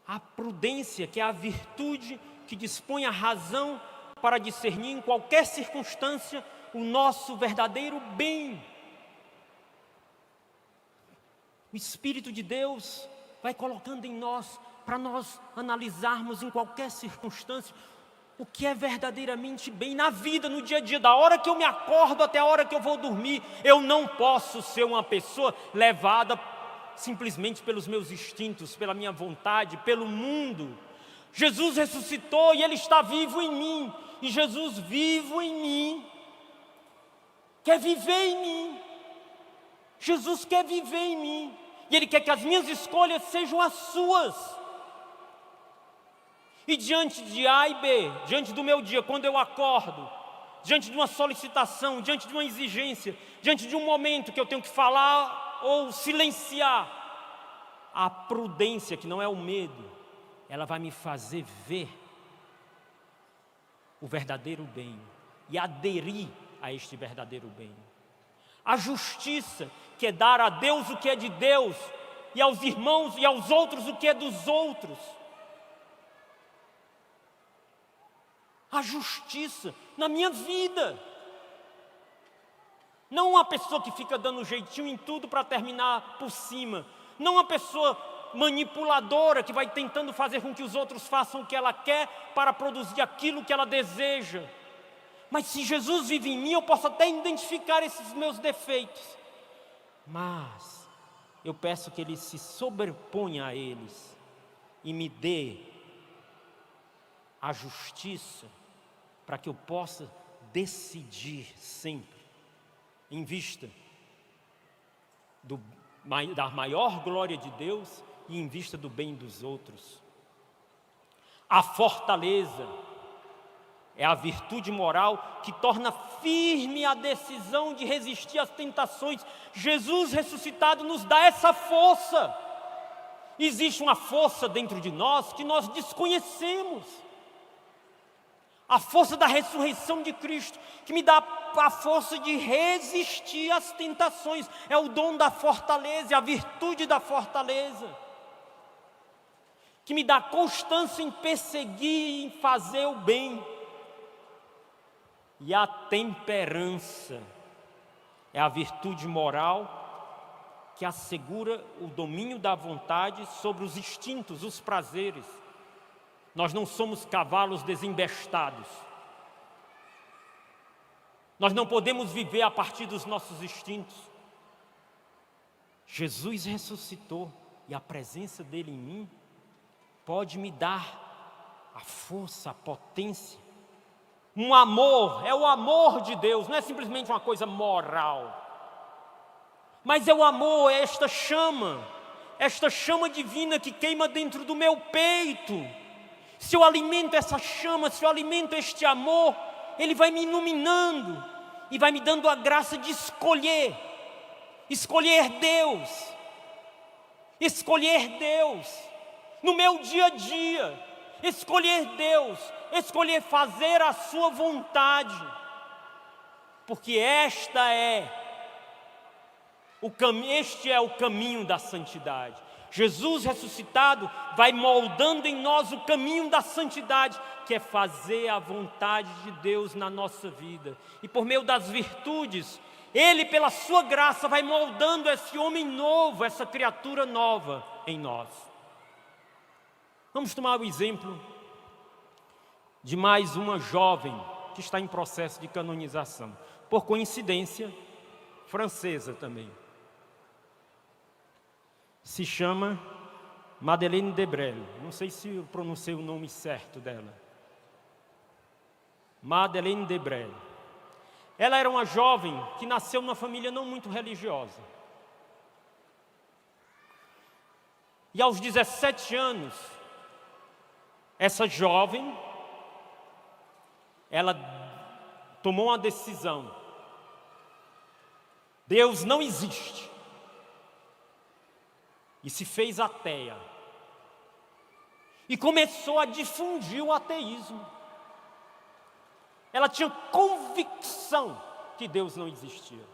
A prudência, que é a virtude que dispõe a razão para discernir em qualquer circunstância o nosso verdadeiro bem. O Espírito de Deus vai colocando em nós, para nós analisarmos em qualquer circunstância, o que é verdadeiramente bem na vida, no dia a dia, da hora que eu me acordo até a hora que eu vou dormir. Eu não posso ser uma pessoa levada simplesmente pelos meus instintos, pela minha vontade, pelo mundo. Jesus ressuscitou e Ele está vivo em mim. E Jesus vivo em mim quer viver em mim. Jesus quer viver em mim. E Ele quer que as minhas escolhas sejam as suas. E diante de A e B, diante do meu dia, quando eu acordo, diante de uma solicitação, diante de uma exigência, diante de um momento que eu tenho que falar ou silenciar, a prudência, que não é o medo, ela vai me fazer ver o verdadeiro bem e aderir a este verdadeiro bem. A justiça, que é dar a Deus o que é de Deus e aos irmãos e aos outros o que é dos outros. A justiça na minha vida. Não uma pessoa que fica dando jeitinho em tudo para terminar por cima. Não uma pessoa manipuladora que vai tentando fazer com que os outros façam o que ela quer para produzir aquilo que ela deseja. Mas se Jesus vive em mim, eu posso até identificar esses meus defeitos. Mas eu peço que Ele se sobreponha a eles e me dê a justiça para que eu possa decidir sempre em vista da maior glória de Deus e em vista do bem dos outros. A fortaleza é a virtude moral que torna firme a decisão de resistir às tentações. Jesus ressuscitado nos dá essa força. Existe uma força dentro de nós que nós desconhecemos. A força da ressurreição de Cristo, que me dá a força de resistir às tentações. É o dom da fortaleza, é a virtude da fortaleza, que me dá constância em perseguir e em fazer o bem. E a temperança é a virtude moral que assegura o domínio da vontade sobre os instintos, os prazeres. Nós não somos cavalos desembestados. Nós não podemos viver a partir dos nossos instintos. Jesus ressuscitou e a presença dele em mim pode me dar a força, a potência. Um amor, é o amor de Deus, não é simplesmente uma coisa moral. Mas é o amor, é esta chama divina que queima dentro do meu peito. Se eu alimento essa chama, se eu alimento este amor, ele vai me iluminando e vai me dando a graça de escolher Deus, no meu dia a dia, escolher Deus, escolher fazer a sua vontade, porque este é o caminho da santidade. Jesus ressuscitado vai moldando em nós o caminho da santidade, que é fazer a vontade de Deus na nossa vida. E por meio das virtudes, Ele, pela sua graça, vai moldando esse homem novo, essa criatura nova em nós. Vamos tomar o exemplo de mais uma jovem que está em processo de canonização. Por coincidência, francesa também. Se chama Madeleine de Brel. Não sei se eu pronunciei o nome certo dela. Madeleine de Brel. Ela era uma jovem que nasceu numa família não muito religiosa. E aos 17 anos, essa jovem, ela tomou uma decisão. Deus não existe. E se fez ateia. E começou a difundir o ateísmo. Ela tinha convicção que Deus não existia.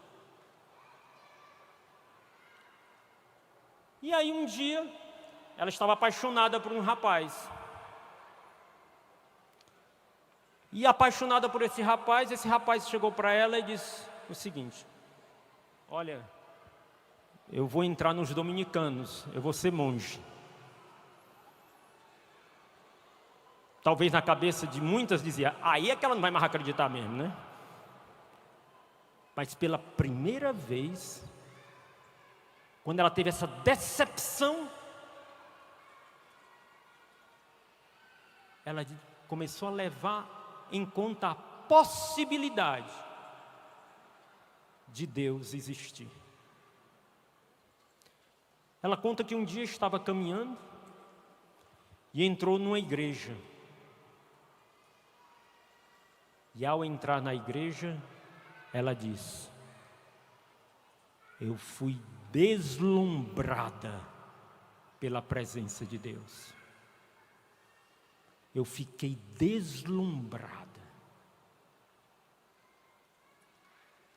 E aí um dia, ela estava apaixonada por um rapaz. E apaixonada por esse rapaz chegou para ela e disse o seguinte: olha, eu vou entrar nos dominicanos, eu vou ser monge. Talvez na cabeça de muitas dizia, aí é que ela não vai mais acreditar mesmo, né? Mas pela primeira vez, quando ela teve essa decepção, ela começou a levar em conta a possibilidade de Deus existir. Ela conta que um dia estava caminhando e entrou numa igreja. E ao entrar na igreja, ela diz: eu fui deslumbrada pela presença de Deus. Eu fiquei deslumbrada.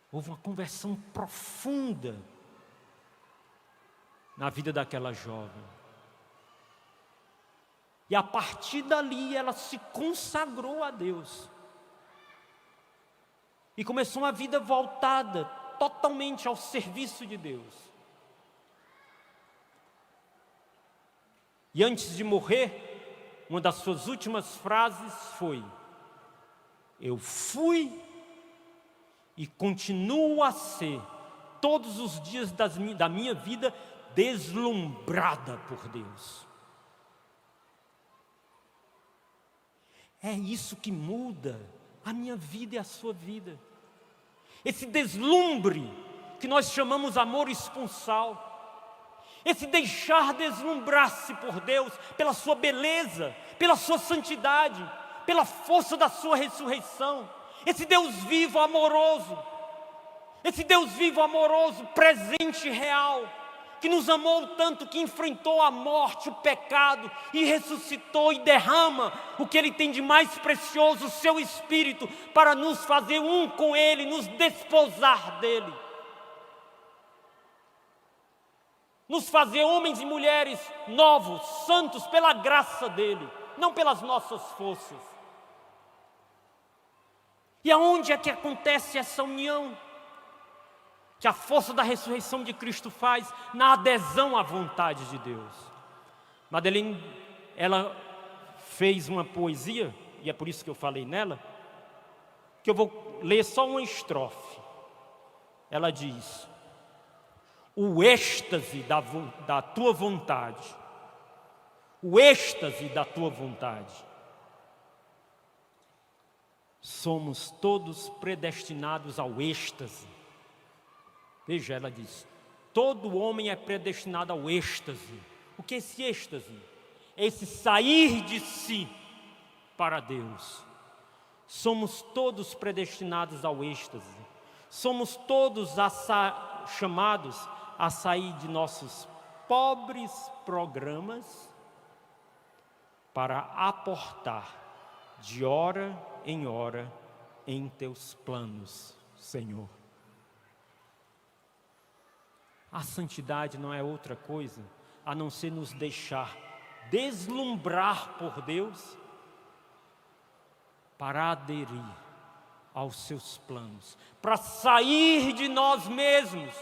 Houve uma conversão profunda na vida daquela jovem. E a partir dali ela se consagrou a Deus. E começou uma vida voltada totalmente ao serviço de Deus. E antes de morrer, uma das suas últimas frases foi: eu fui e continuo a ser, todos os dias da minha vida, deslumbrada por Deus. É isso que muda a minha vida e a sua vida. Esse deslumbre que nós chamamos amor esponsal. Esse deixar deslumbrar-se por Deus, pela sua beleza, pela sua santidade, pela força da sua ressurreição. Esse Deus vivo, amoroso. Esse Deus vivo, amoroso, presente e real, que nos amou tanto que enfrentou a morte, o pecado, e ressuscitou e derrama o que Ele tem de mais precioso, o seu Espírito, para nos fazer um com Ele, nos desposar dEle. Nos fazer homens e mulheres novos, santos, pela graça dEle, não pelas nossas forças. E aonde é que acontece essa união? Que a força da ressurreição de Cristo faz na adesão à vontade de Deus. Madeleine, ela fez uma poesia, e é por isso que eu falei nela, que eu vou ler só uma estrofe. Ela diz: o êxtase da tua vontade, o êxtase da tua vontade. Somos todos predestinados ao êxtase. Veja, ela diz: todo homem é predestinado ao êxtase. O que é esse êxtase? É esse sair de si para Deus. Somos todos predestinados ao êxtase. Somos todos chamados a sair de nossos pobres programas para aportar de hora em teus planos, Senhor. A santidade não é outra coisa a não ser nos deixar deslumbrar por Deus para aderir aos seus planos, para sair de nós mesmos.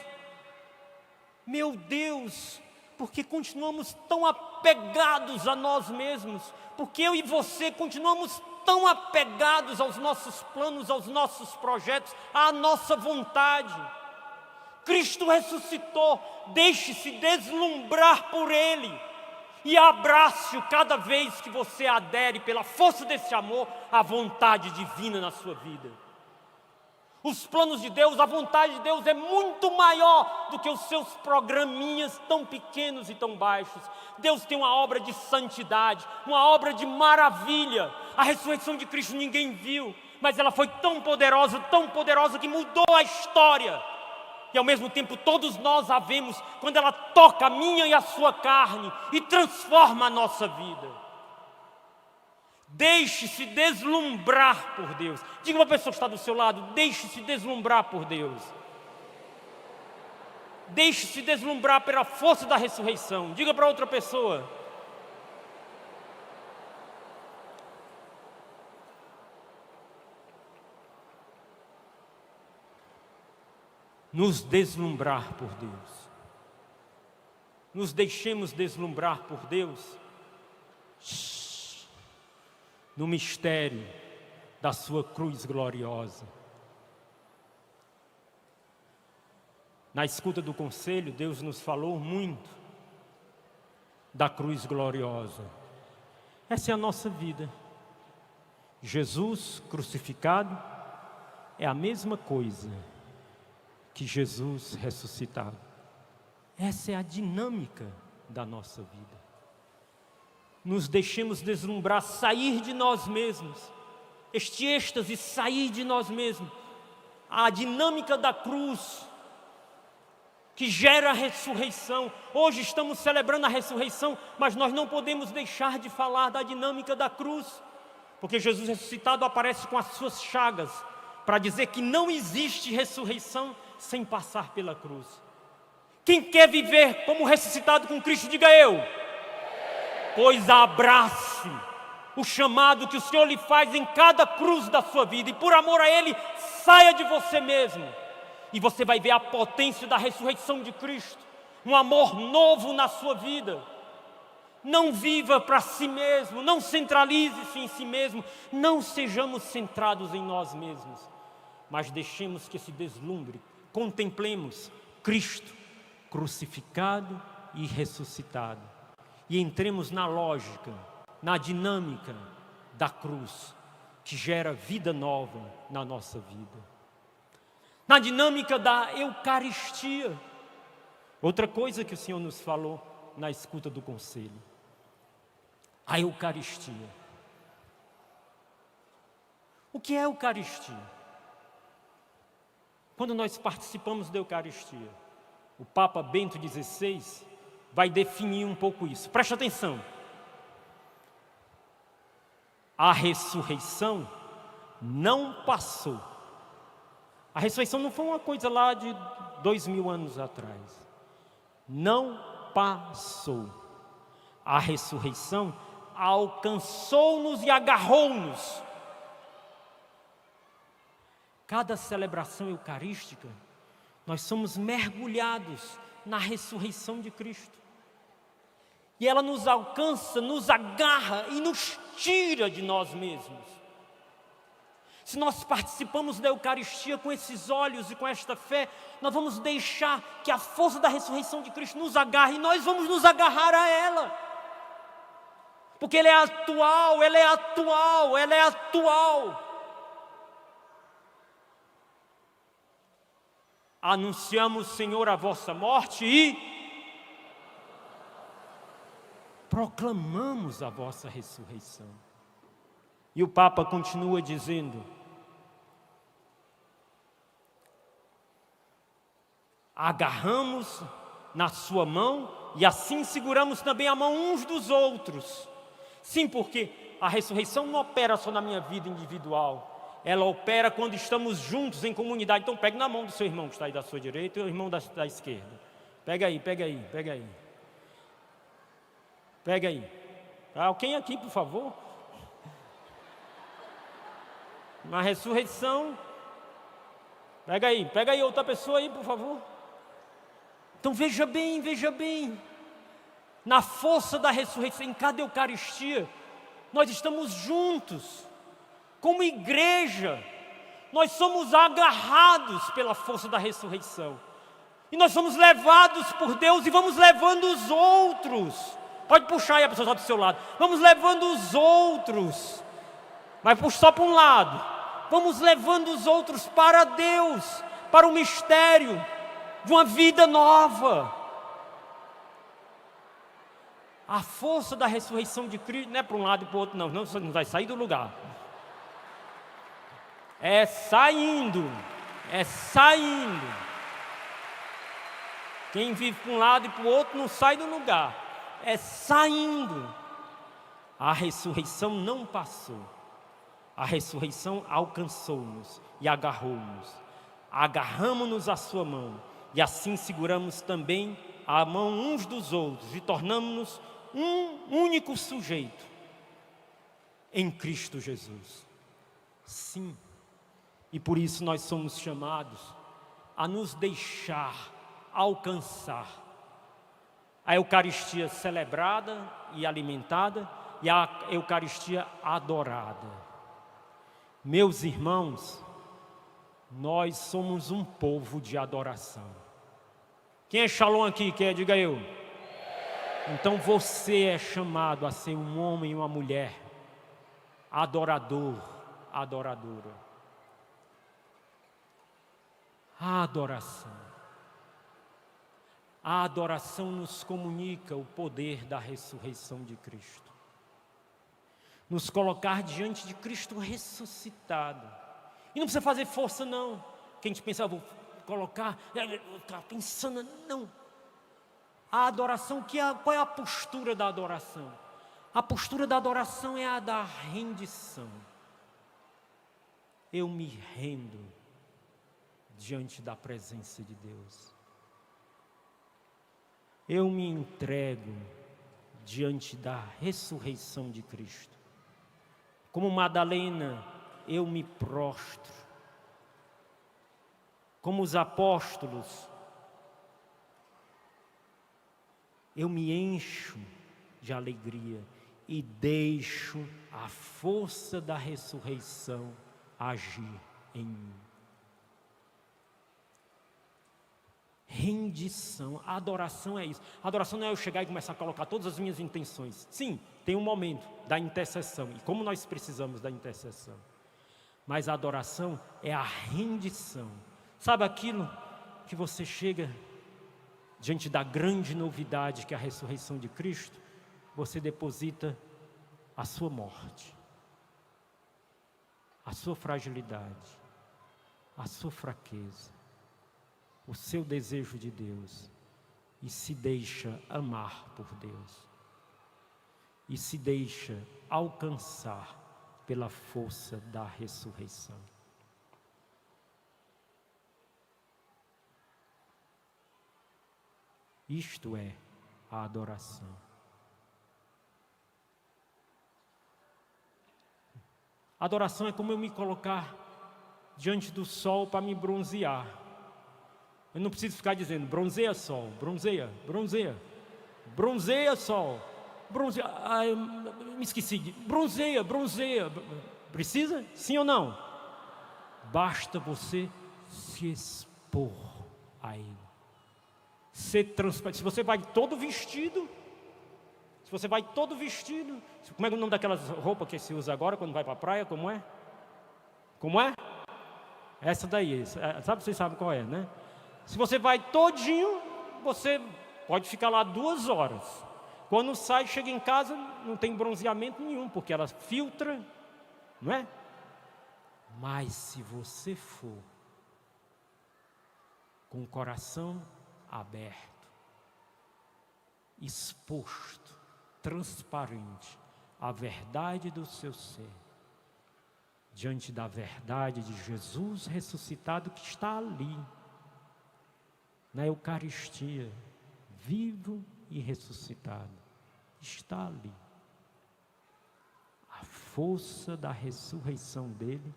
Meu Deus, porque continuamos tão apegados a nós mesmos, porque eu e você continuamos tão apegados aos nossos planos, aos nossos projetos, à nossa vontade. Cristo ressuscitou, deixe-se deslumbrar por Ele e abrace-o cada vez que você adere pela força desse amor à vontade divina na sua vida. Os planos de Deus, a vontade de Deus é muito maior do que os seus programinhas tão pequenos e tão baixos. Deus tem uma obra de santidade, uma obra de maravilha. A ressurreição de Cristo ninguém viu, mas ela foi tão poderosa que mudou a história. E ao mesmo tempo todos nós a vemos quando ela toca a minha e a sua carne e transforma a nossa vida. Deixe-se deslumbrar por Deus. Diga para a pessoa que está do seu lado: deixe-se deslumbrar por Deus. Deixe-se deslumbrar pela força da ressurreição. Diga para outra pessoa: nos deslumbrar por Deus. Nos deixemos deslumbrar por Deus no mistério da sua cruz gloriosa. Na escuta do conselho, Deus nos falou muito da cruz gloriosa. Essa é a nossa vida. Jesus crucificado é a mesma coisa que Jesus ressuscitado. Essa é a dinâmica da nossa vida. Nos deixemos deslumbrar, sair de nós mesmos. Este êxtase, sair de nós mesmos. A dinâmica da cruz que gera a ressurreição. Hoje estamos celebrando a ressurreição, mas nós não podemos deixar de falar da dinâmica da cruz, porque Jesus ressuscitado aparece com as suas chagas para dizer que não existe ressurreição sem passar pela cruz. Quem quer viver como ressuscitado com Cristo, diga eu. Pois abrace o chamado que o Senhor lhe faz em cada cruz da sua vida, e por amor a Ele, saia de você mesmo, e você vai ver a potência da ressurreição de Cristo, um amor novo na sua vida. Não viva para si mesmo, não centralize-se em si mesmo, não sejamos centrados em nós mesmos, mas deixemos que esse deslumbre, contemplemos Cristo crucificado e ressuscitado, e entremos na lógica, na dinâmica da cruz, que gera vida nova na nossa vida. Na dinâmica da Eucaristia. Outra coisa que o Senhor nos falou na escuta do conselho. A Eucaristia. O que é a Eucaristia? Quando nós participamos da Eucaristia, o Papa Bento XVI vai definir um pouco isso. Preste atenção. A ressurreição não passou. A ressurreição não foi uma coisa lá de 2000 anos atrás. Não passou. A ressurreição alcançou-nos e agarrou-nos. Cada celebração eucarística, nós somos mergulhados na ressurreição de Cristo. E ela nos alcança, nos agarra e nos tira de nós mesmos. Se nós participamos da Eucaristia com esses olhos e com esta fé, nós vamos deixar que a força da ressurreição de Cristo nos agarre, e nós vamos nos agarrar a ela. Porque ela é atual, ela é atual, ela é atual. Anunciamos, Senhor, a vossa morte e proclamamos a vossa ressurreição. E o Papa continua dizendo: agarramos na sua mão e assim seguramos também a mão uns dos outros. Sim, porque a ressurreição não opera só na minha vida individual, ela opera quando estamos juntos em comunidade. Então pegue na mão do seu irmão que está aí da sua direita e o irmão da esquerda. Pega aí. Pega aí. Alguém aqui, por favor. Na ressurreição. Pega aí outra pessoa aí, por favor. Então veja bem. Na força da ressurreição, em cada Eucaristia, nós estamos juntos, como igreja. Nós somos agarrados pela força da ressurreição. E nós somos levados por Deus e vamos levando os outros. Pode puxar aí a pessoa do seu lado. Vamos levando os outros. Mas puxa só para um lado. Vamos levando os outros para Deus, para o mistério de uma vida nova. A força da ressurreição de Cristo não é para um lado e para o outro, não. Não, você não vai sair do lugar. É saindo. Quem vive para um lado e para o outro não sai do lugar. É saindo. A ressurreição não passou. A ressurreição alcançou-nos e agarrou-nos. Agarramos-nos à sua mão. E assim seguramos também a mão uns dos outros. E tornamos-nos um único sujeito. Em Cristo Jesus. Sim. E por isso nós somos chamados a nos deixar alcançar a Eucaristia celebrada e alimentada e a Eucaristia adorada. Meus irmãos, nós somos um povo de adoração. Quem é Shalom aqui? Diga eu. Então você é chamado a ser um homem e uma mulher adorador, adoradora. A adoração. A adoração nos comunica o poder da ressurreição de Cristo. Nos colocar diante de Cristo ressuscitado. E não precisa fazer força não. Quem pensa, vou colocar, está pensando, não. A adoração, qual é a postura da adoração? A postura da adoração é a da rendição. Eu me rendo diante da presença de Deus. Eu me entrego diante da ressurreição de Cristo. Como Madalena, eu me prostro. Como os apóstolos, eu me encho de alegria e deixo a força da ressurreição agir em mim. Rendição, a adoração é isso. A adoração não é eu chegar e começar a colocar todas as minhas intenções. Sim, tem um momento da intercessão, e como nós precisamos da intercessão. Mas a adoração é a rendição. Sabe aquilo que você chega diante da grande novidade que é a ressurreição de Cristo? Você deposita a sua morte, a sua fragilidade, a sua fraqueza, o seu desejo de Deus, e se deixa amar por Deus, e se deixa alcançar pela força da ressurreição. Isto é a adoração. A adoração é como eu me colocar diante do sol para me bronzear. Eu não preciso ficar dizendo, bronzeia sol, bronzeia, bronzeia, bronzeia sol, bronzeia, me esqueci, bronzeia, bronzeia. Precisa? Sim ou não? Basta você se expor a Ele. Ser transparente. Se você vai todo vestido, como é o nome daquelas roupas que se usa agora quando vai para a praia, como é? Como é? Essa daí, sabe, vocês sabem qual é, né? Se você vai todinho, você pode ficar lá 2 horas. Quando sai, chega em casa, não tem bronzeamento nenhum, porque ela filtra, não é? Mas se você for com o coração aberto, exposto, transparente, à verdade do seu ser, diante da verdade de Jesus ressuscitado que está ali, na Eucaristia, vivo e ressuscitado. está ali. A força da ressurreição dele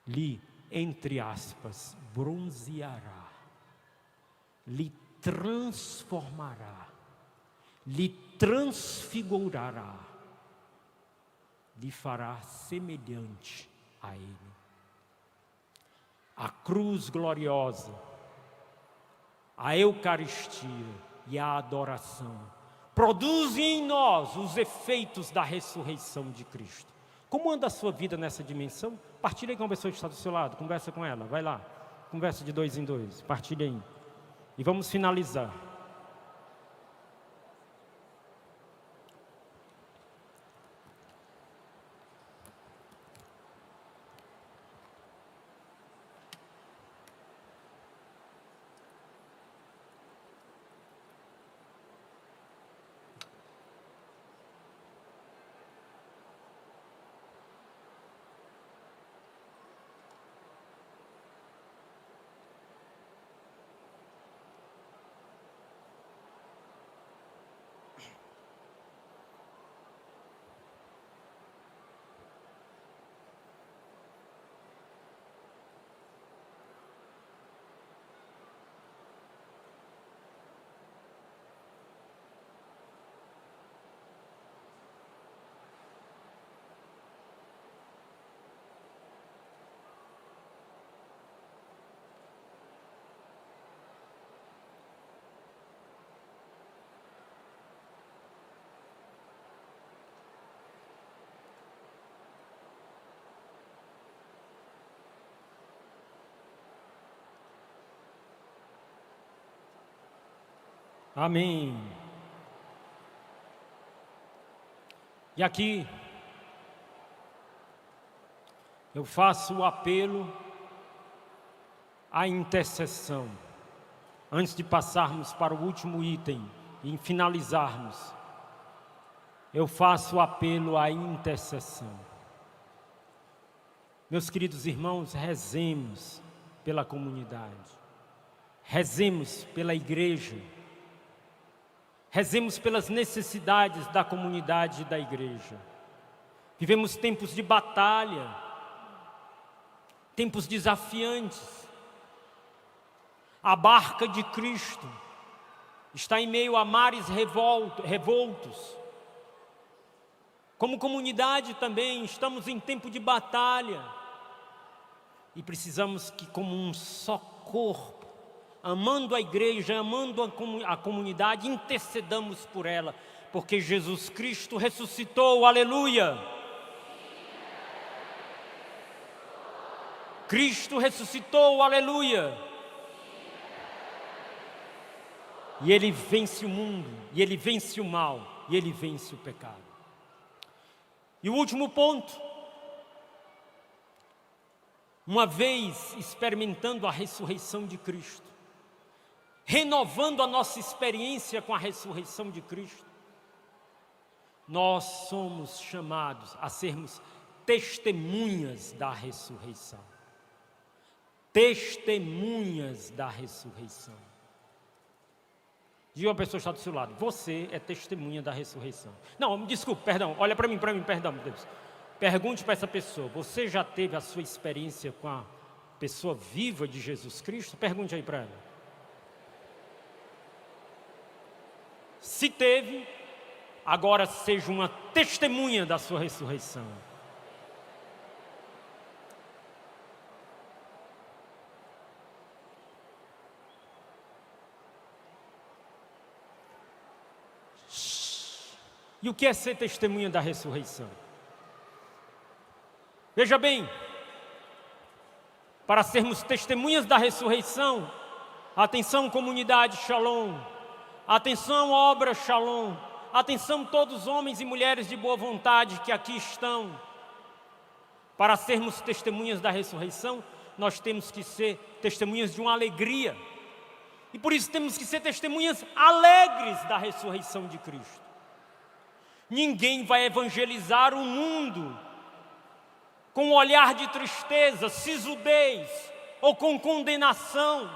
lhe, entre aspas, bronzeará, lhe transformará, lhe transfigurará, lhe fará semelhante a ele. A cruz gloriosa, a Eucaristia e a adoração produzem em nós os efeitos da ressurreição de Cristo. Como anda a sua vida nessa dimensão? Partilhe aí com a pessoa que está do seu lado, conversa com ela, vai lá, conversa de 2 em 2, partilhe aí. E vamos finalizar. Amém. E aqui eu faço o apelo à intercessão. Antes de passarmos para o último item e finalizarmos, eu faço o apelo à intercessão. Meus queridos irmãos, rezemos pela comunidade, rezemos pela igreja, rezemos pelas necessidades da comunidade e da igreja. Vivemos tempos de batalha, tempos desafiantes. A barca de Cristo está em meio a mares revoltos. Como comunidade também estamos em tempo de batalha. E precisamos que, como um só corpo, amando a igreja, amando a comunidade, intercedamos por ela, porque Jesus Cristo ressuscitou, aleluia! Cristo ressuscitou, aleluia! E Ele vence o mundo, e Ele vence o mal, e Ele vence o pecado. E o último ponto, uma vez experimentando a ressurreição de Cristo, renovando a nossa experiência com a ressurreição de Cristo, nós somos chamados a sermos testemunhas da ressurreição. Testemunhas da ressurreição. Diga a pessoa que está do seu lado, você é testemunha da ressurreição. Não, desculpe, perdão, olha para mim, perdão, Deus. Pergunte para essa pessoa, você já teve a sua experiência com a pessoa viva de Jesus Cristo? Pergunte aí para ela. Se teve, agora seja uma testemunha da sua ressurreição. E o que é ser testemunha da ressurreição? Veja bem, para sermos testemunhas da ressurreição, atenção comunidade Shalom, atenção obra Shalom, atenção todos homens e mulheres de boa vontade que aqui estão. Para sermos testemunhas da ressurreição, nós temos que ser testemunhas de uma alegria. E por isso temos que ser testemunhas alegres da ressurreição de Cristo. Ninguém vai evangelizar o mundo com um olhar de tristeza, sisudez ou com condenação.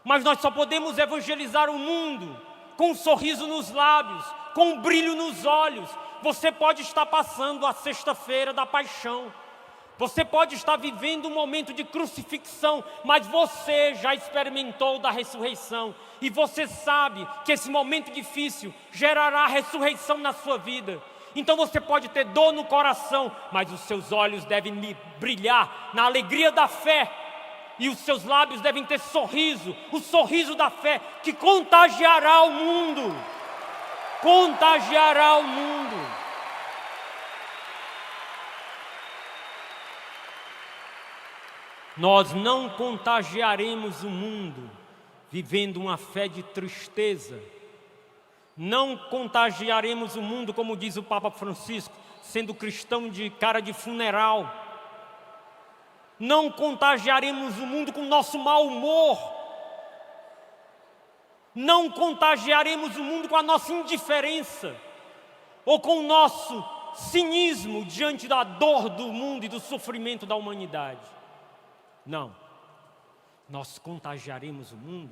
Mas nós só podemos evangelizar o mundo com um sorriso nos lábios, com um brilho nos olhos. Você pode estar passando a sexta-feira da paixão. Você pode estar vivendo um momento de crucifixão, mas você já experimentou da ressurreição. E você sabe que esse momento difícil gerará ressurreição na sua vida. Então você pode ter dor no coração, mas os seus olhos devem brilhar na alegria da fé. E os seus lábios devem ter sorriso, o sorriso da fé, que contagiará o mundo. Contagiará o mundo. Nós não contagiaremos o mundo vivendo uma fé de tristeza. Não contagiaremos o mundo, como diz o Papa Francisco, sendo cristão de cara de funeral. Não contagiaremos o mundo com nosso mau humor. Não contagiaremos o mundo com a nossa indiferença ou com o nosso cinismo diante da dor do mundo e do sofrimento da humanidade. Não, nós contagiaremos o mundo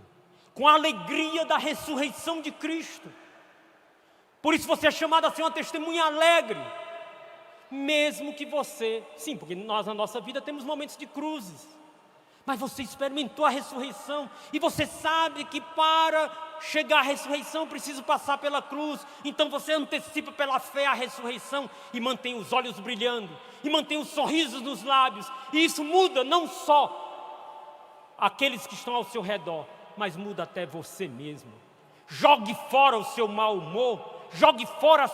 com a alegria da ressurreição de Cristo. Por isso você é chamado a ser uma testemunha alegre, mesmo que você, sim, porque nós na nossa vida temos momentos de cruzes, mas você experimentou a ressurreição, e você sabe que para chegar à ressurreição preciso passar pela cruz. Então você antecipa pela fé a ressurreição e mantém os olhos brilhando, e mantém os sorrisos nos lábios. E isso muda não só aqueles que estão ao seu redor, mas muda até você mesmo. Jogue fora o seu mau humor, jogue fora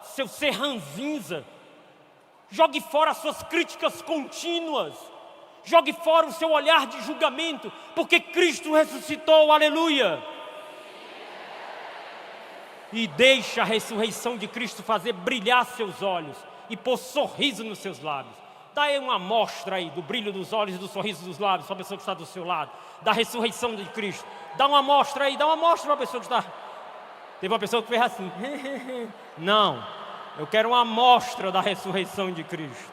seu ser ranzinza, jogue fora as suas críticas contínuas, jogue fora o seu olhar de julgamento, porque Cristo ressuscitou, aleluia. E deixa a ressurreição de Cristo fazer brilhar seus olhos e pôr sorriso nos seus lábios. Dá aí uma amostra aí do brilho dos olhos e do sorriso dos lábios para a pessoa que está do seu lado, da ressurreição de Cristo. Dá uma amostra aí, dá uma amostra para a pessoa que está. Teve uma pessoa que fez assim. Não, eu quero uma amostra da ressurreição de Cristo.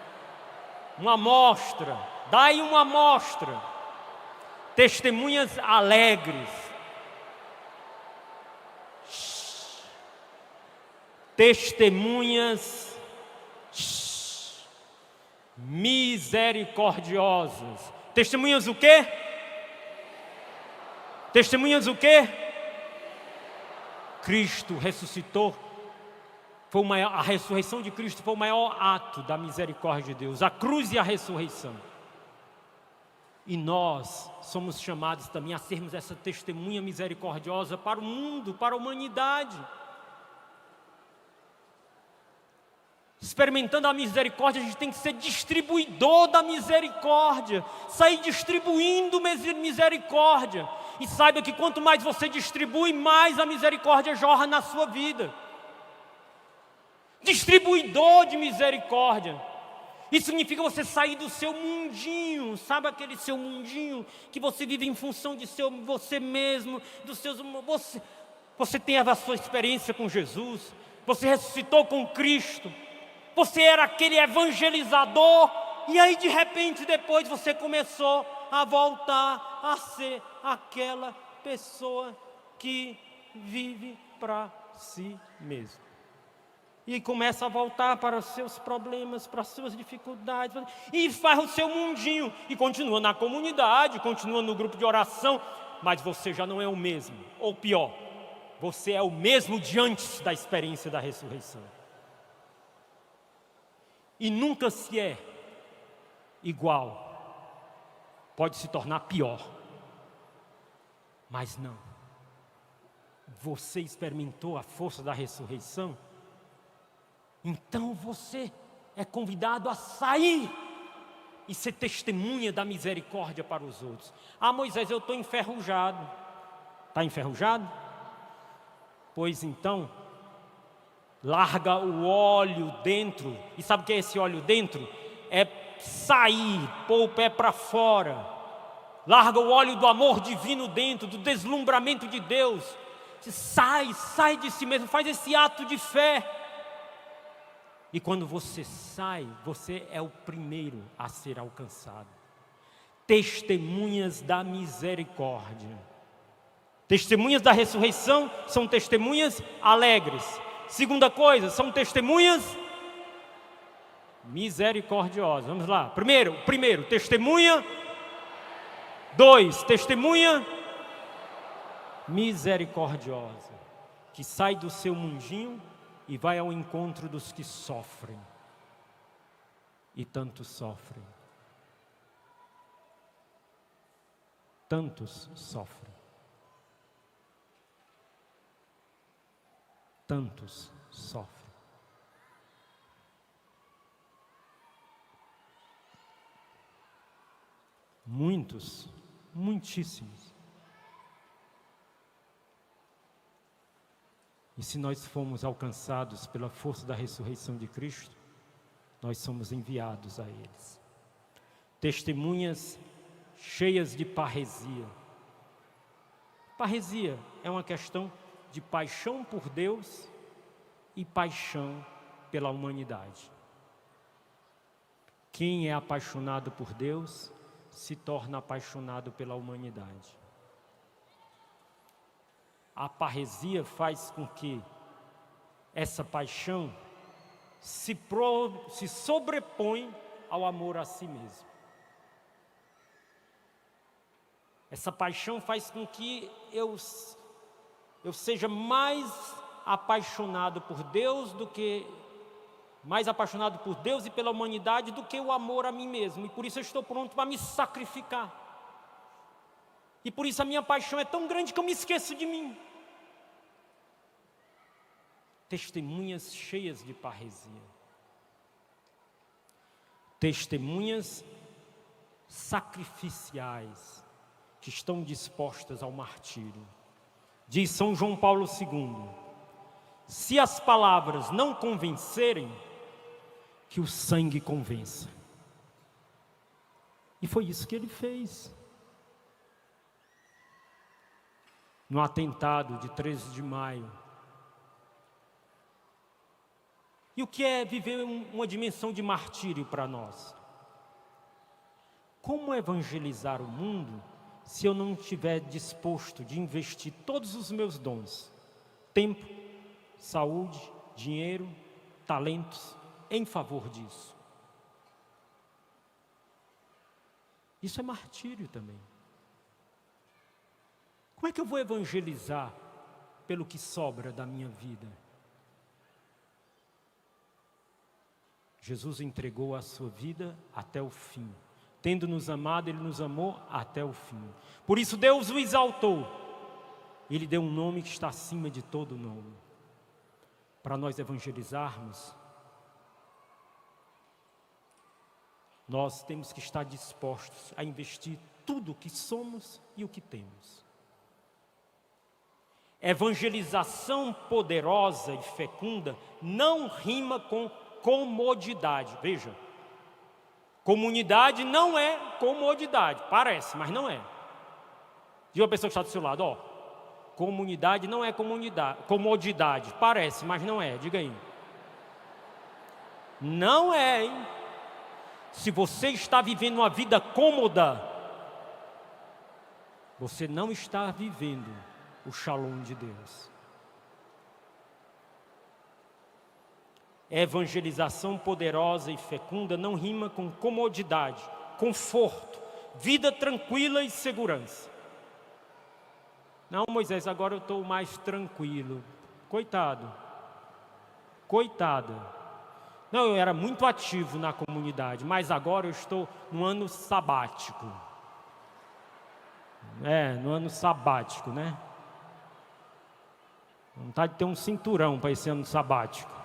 Uma amostra, dá aí uma amostra. Testemunhas alegres. Testemunhas misericordiosas. Testemunhas o quê? Testemunhas o quê? Cristo ressuscitou. A ressurreição de Cristo foi o maior ato da misericórdia de Deus, a cruz e a ressurreição. E nós somos chamados também a sermos essa testemunha misericordiosa para o mundo, para a humanidade. Experimentando a misericórdia, a gente tem que ser distribuidor da misericórdia, sair distribuindo misericórdia. E saiba que quanto mais você distribui, mais a misericórdia jorra na sua vida. Distribuidor de misericórdia. Isso significa você sair do seu mundinho, sabe aquele seu mundinho que você vive em função de você mesmo, dos seus. Você tem a sua experiência com Jesus, você ressuscitou com Cristo. Você era aquele evangelizador, e aí de repente depois você começou a voltar a ser aquela pessoa que vive para si mesmo. E começa a voltar para os seus problemas, para as suas dificuldades, e faz o seu mundinho, e continua na comunidade, continua no grupo de oração, mas você já não é o mesmo, ou pior, você é o mesmo de antes da experiência da ressurreição. E nunca se é igual, pode se tornar pior, mas não. Você experimentou a força da ressurreição, então você é convidado a sair e ser testemunha da misericórdia para os outros. Ah, Moisés, eu estou enferrujado. Está enferrujado? Pois então, larga o óleo dentro. E sabe o que é esse óleo dentro? É sair, pôr o pé para fora. Larga o óleo do amor divino dentro, do deslumbramento de Deus. Sai de si mesmo, faz esse ato de fé. E quando você sai, você é o primeiro a ser alcançado. Testemunhas da misericórdia. Testemunhas da ressurreição são testemunhas alegres. Segunda coisa, são testemunhas misericordiosas. Vamos lá. Primeiro, testemunha. 2, testemunha misericordiosa, que sai do seu mundinho e vai ao encontro dos que sofrem. E tantos sofrem. Tantos sofrem. Tantos sofrem. Muitos, muitíssimos. E se nós fomos alcançados pela força da ressurreição de Cristo, nós somos enviados a eles. Testemunhas cheias de parresia. Parresia é uma questão de paixão por Deus e paixão pela humanidade. Quem é apaixonado por Deus se torna apaixonado pela humanidade. A parresia faz com que essa paixão se sobrepõe ao amor a si mesmo. Essa paixão faz com que eu seja mais apaixonado por Deus e pela humanidade do que o amor a mim mesmo. E por isso eu estou pronto para me sacrificar. E por isso a minha paixão é tão grande que eu me esqueço de mim. Testemunhas cheias de parresia. Testemunhas sacrificiais, que estão dispostas ao martírio. Diz São João Paulo II: se as palavras não convencerem, que o sangue convença. E foi isso que ele fez. No atentado de 13 de maio. E o que é viver uma dimensão de martírio para nós? Como evangelizar o mundo se eu não estiver disposto de investir todos os meus dons, tempo, saúde, dinheiro, talentos, em favor disso? Isso é martírio também. Como é que eu vou evangelizar pelo que sobra da minha vida? Jesus entregou a sua vida até o fim. Tendo nos amado, Ele nos amou até o fim. Por isso Deus o exaltou. Ele deu um nome que está acima de todo nome. Para nós evangelizarmos, nós temos que estar dispostos a investir tudo o que somos e o que temos. Evangelização poderosa e fecunda não rima com comodidade. Veja, comunidade não é comodidade. Parece, mas não é. Diga a pessoa que está do seu lado, comunidade não é comodidade. Parece, mas não é. Diga aí. Não é, hein? Se você está vivendo uma vida cômoda, você não está vivendo o Shalom de Deus. Evangelização poderosa e fecunda não rima com comodidade, conforto, vida tranquila e segurança. Não, Moisés, agora eu estou mais tranquilo. Coitado. Coitada. Não, eu era muito ativo na comunidade, mas agora eu estou no ano sabático. No ano sabático, né? Vontade de ter um cinturão para esse ano sabático.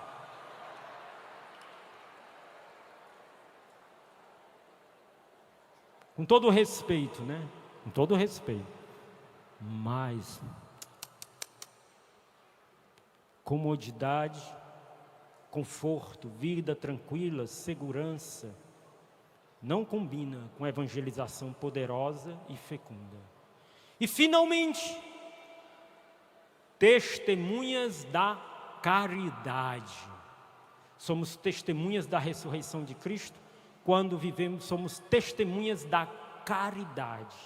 Com todo respeito, né? Com todo respeito. Mas comodidade, conforto, vida tranquila, segurança, não combina com evangelização poderosa e fecunda. E finalmente, testemunhas da caridade. Somos testemunhas da ressurreição de Cristo. Quando vivemos, somos testemunhas da caridade.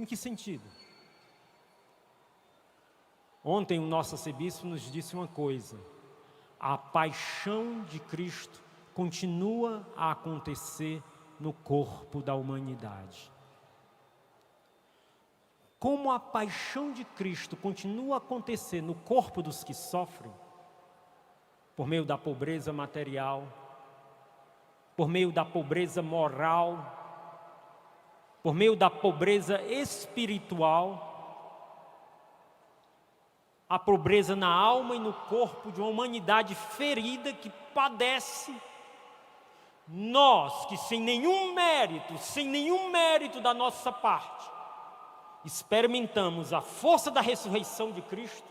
Em que sentido? Ontem o nosso arcebispo nos disse uma coisa: a paixão de Cristo continua a acontecer no corpo da humanidade. Como a paixão de Cristo continua a acontecer no corpo dos que sofrem, por meio da pobreza material, por meio da pobreza moral, por meio da pobreza espiritual, a pobreza na alma e no corpo de uma humanidade ferida que padece. Nós que sem nenhum mérito da nossa parte, experimentamos a força da ressurreição de Cristo,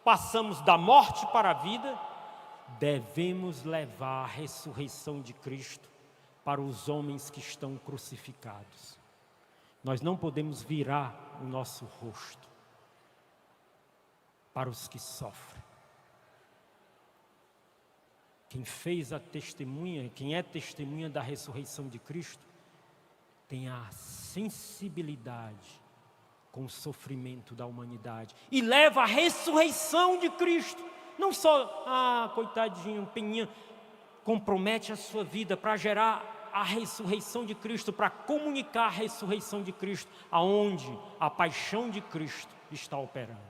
passamos da morte para a vida, devemos levar a ressurreição de Cristo para os homens que estão crucificados. Nós não podemos virar o nosso rosto para os que sofrem. Quem fez a testemunha, quem é testemunha da ressurreição de Cristo, tem a sensibilidade com o sofrimento da humanidade e leva a ressurreição de Cristo. Não só, coitadinho, peninha, compromete a sua vida para gerar a ressurreição de Cristo, para comunicar a ressurreição de Cristo, aonde a paixão de Cristo está operando.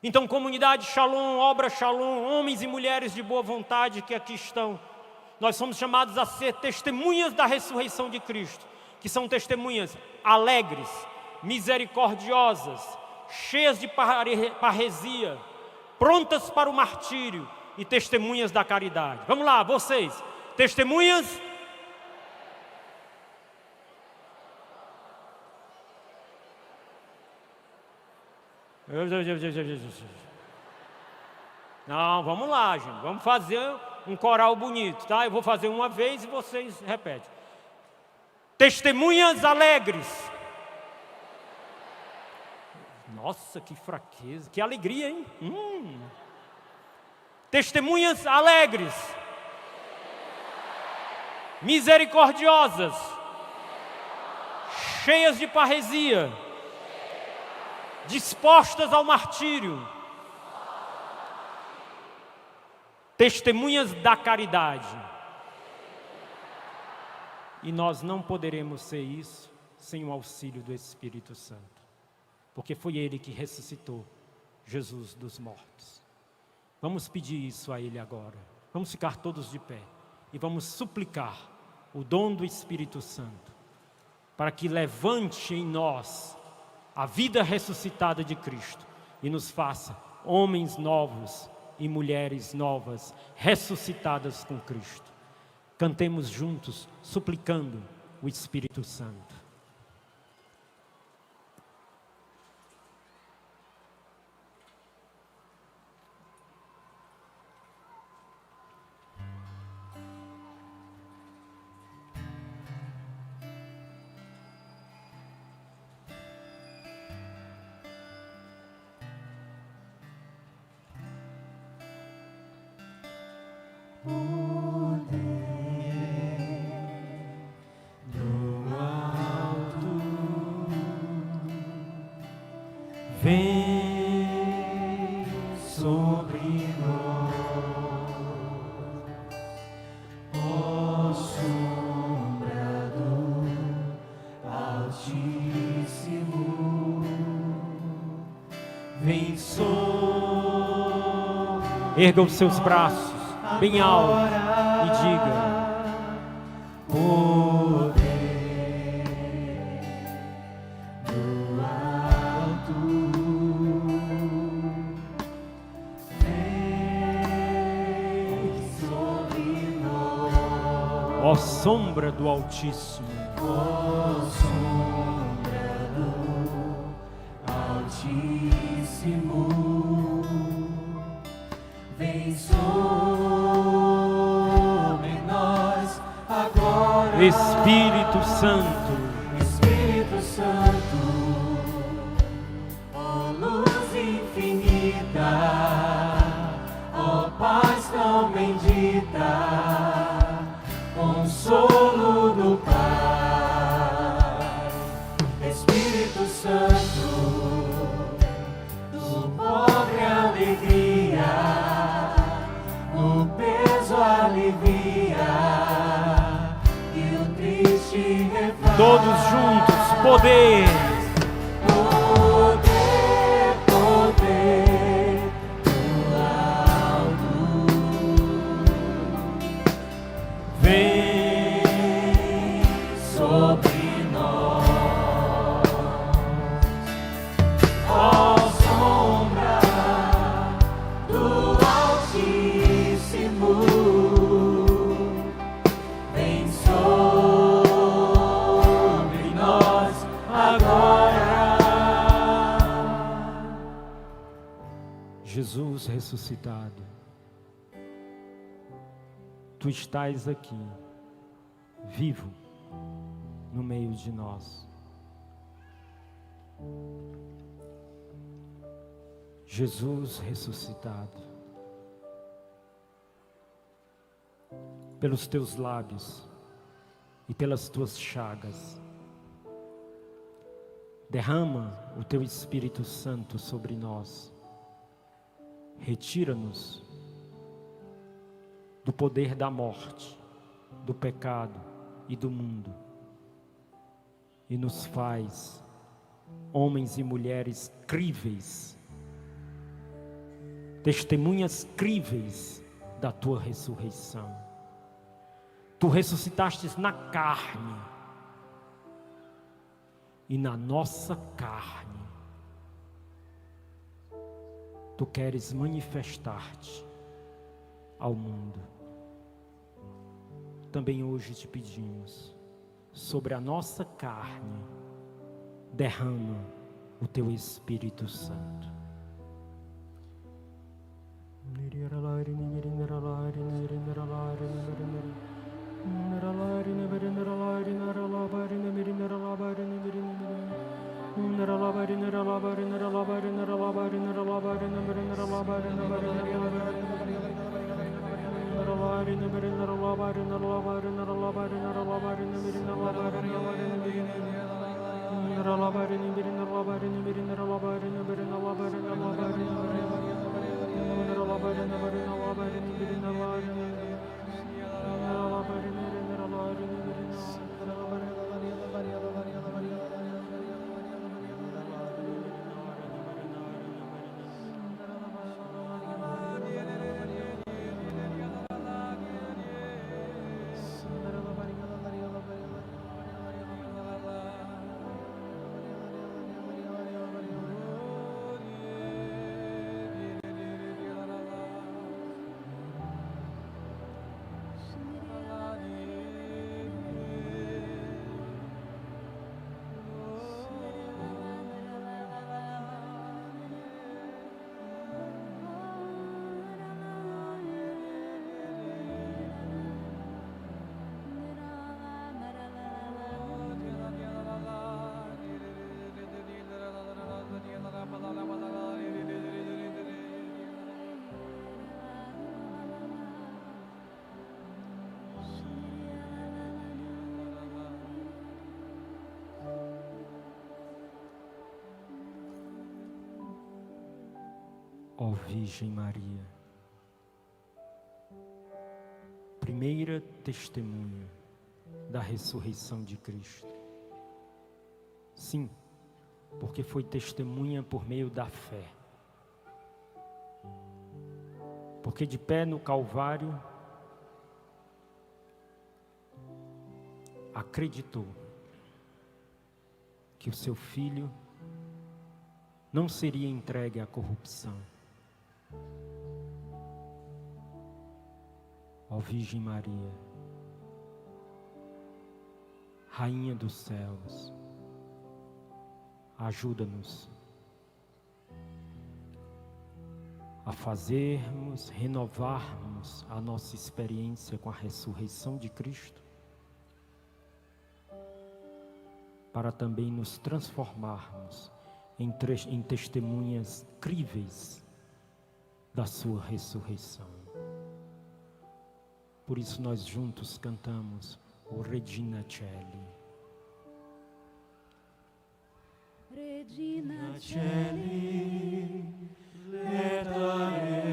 Então, comunidade Shalom, obra Shalom, homens e mulheres de boa vontade que aqui estão, nós somos chamados a ser testemunhas da ressurreição de Cristo, que são testemunhas alegres, misericordiosas, cheias de parresia, prontas para o martírio e testemunhas da caridade. Vamos lá, vocês, testemunhas. Não, vamos lá, gente, vamos fazer um coral bonito, tá? Eu vou fazer uma vez e vocês repetem. Testemunhas alegres. Nossa, que fraqueza, que alegria, hein? Testemunhas alegres, misericordiosas, cheias de parresia, dispostas ao martírio, testemunhas da caridade. E nós não poderemos ser isso sem o auxílio do Espírito Santo, porque foi Ele que ressuscitou Jesus dos mortos. Vamos pedir isso a Ele agora. Vamos ficar todos de pé e vamos suplicar o dom do Espírito Santo, para que levante em nós a vida ressuscitada de Cristo e nos faça homens novos e mulheres novas, ressuscitadas com Cristo. Cantemos juntos, suplicando o Espírito Santo. Vem sobre nós, ó sombra do Altíssimo. Vem sobre. Erga os seus braços bem alto e diga: ó sombra do Altíssimo, ó sombra do Altíssimo, vem sobre nós agora, Espírito Santo, Espírito Santo, ó luz infinita, ó paz tão bendita, consolo do Pai, Espírito Todos juntos, poder. Jesus ressuscitado, Tu estás aqui, vivo, no meio de nós. Jesus ressuscitado, pelos Teus lábios e pelas Tuas chagas, derrama o Teu Espírito Santo sobre nós. Retira-nos do poder da morte, do pecado e do mundo, e nos faz homens e mulheres críveis, testemunhas críveis da Tua ressurreição. Tu ressuscitastes na carne, e na nossa carne Tu queres manifestar-te ao mundo. Também hoje te pedimos, sobre a nossa carne, derrama o Teu Espírito Santo. Ó Virgem Maria, primeira testemunha da ressurreição de Cristo. Sim, porque foi testemunha por meio da fé. Porque de pé no Calvário, acreditou que o seu filho não seria entregue à corrupção. Ó Virgem Maria, Rainha dos céus, ajuda-nos a renovarmos a nossa experiência com a ressurreição de Cristo, para também nos transformarmos em testemunhas críveis da sua ressurreição. Por isso nós juntos cantamos o Regina Coeli. Regina Coeli, letare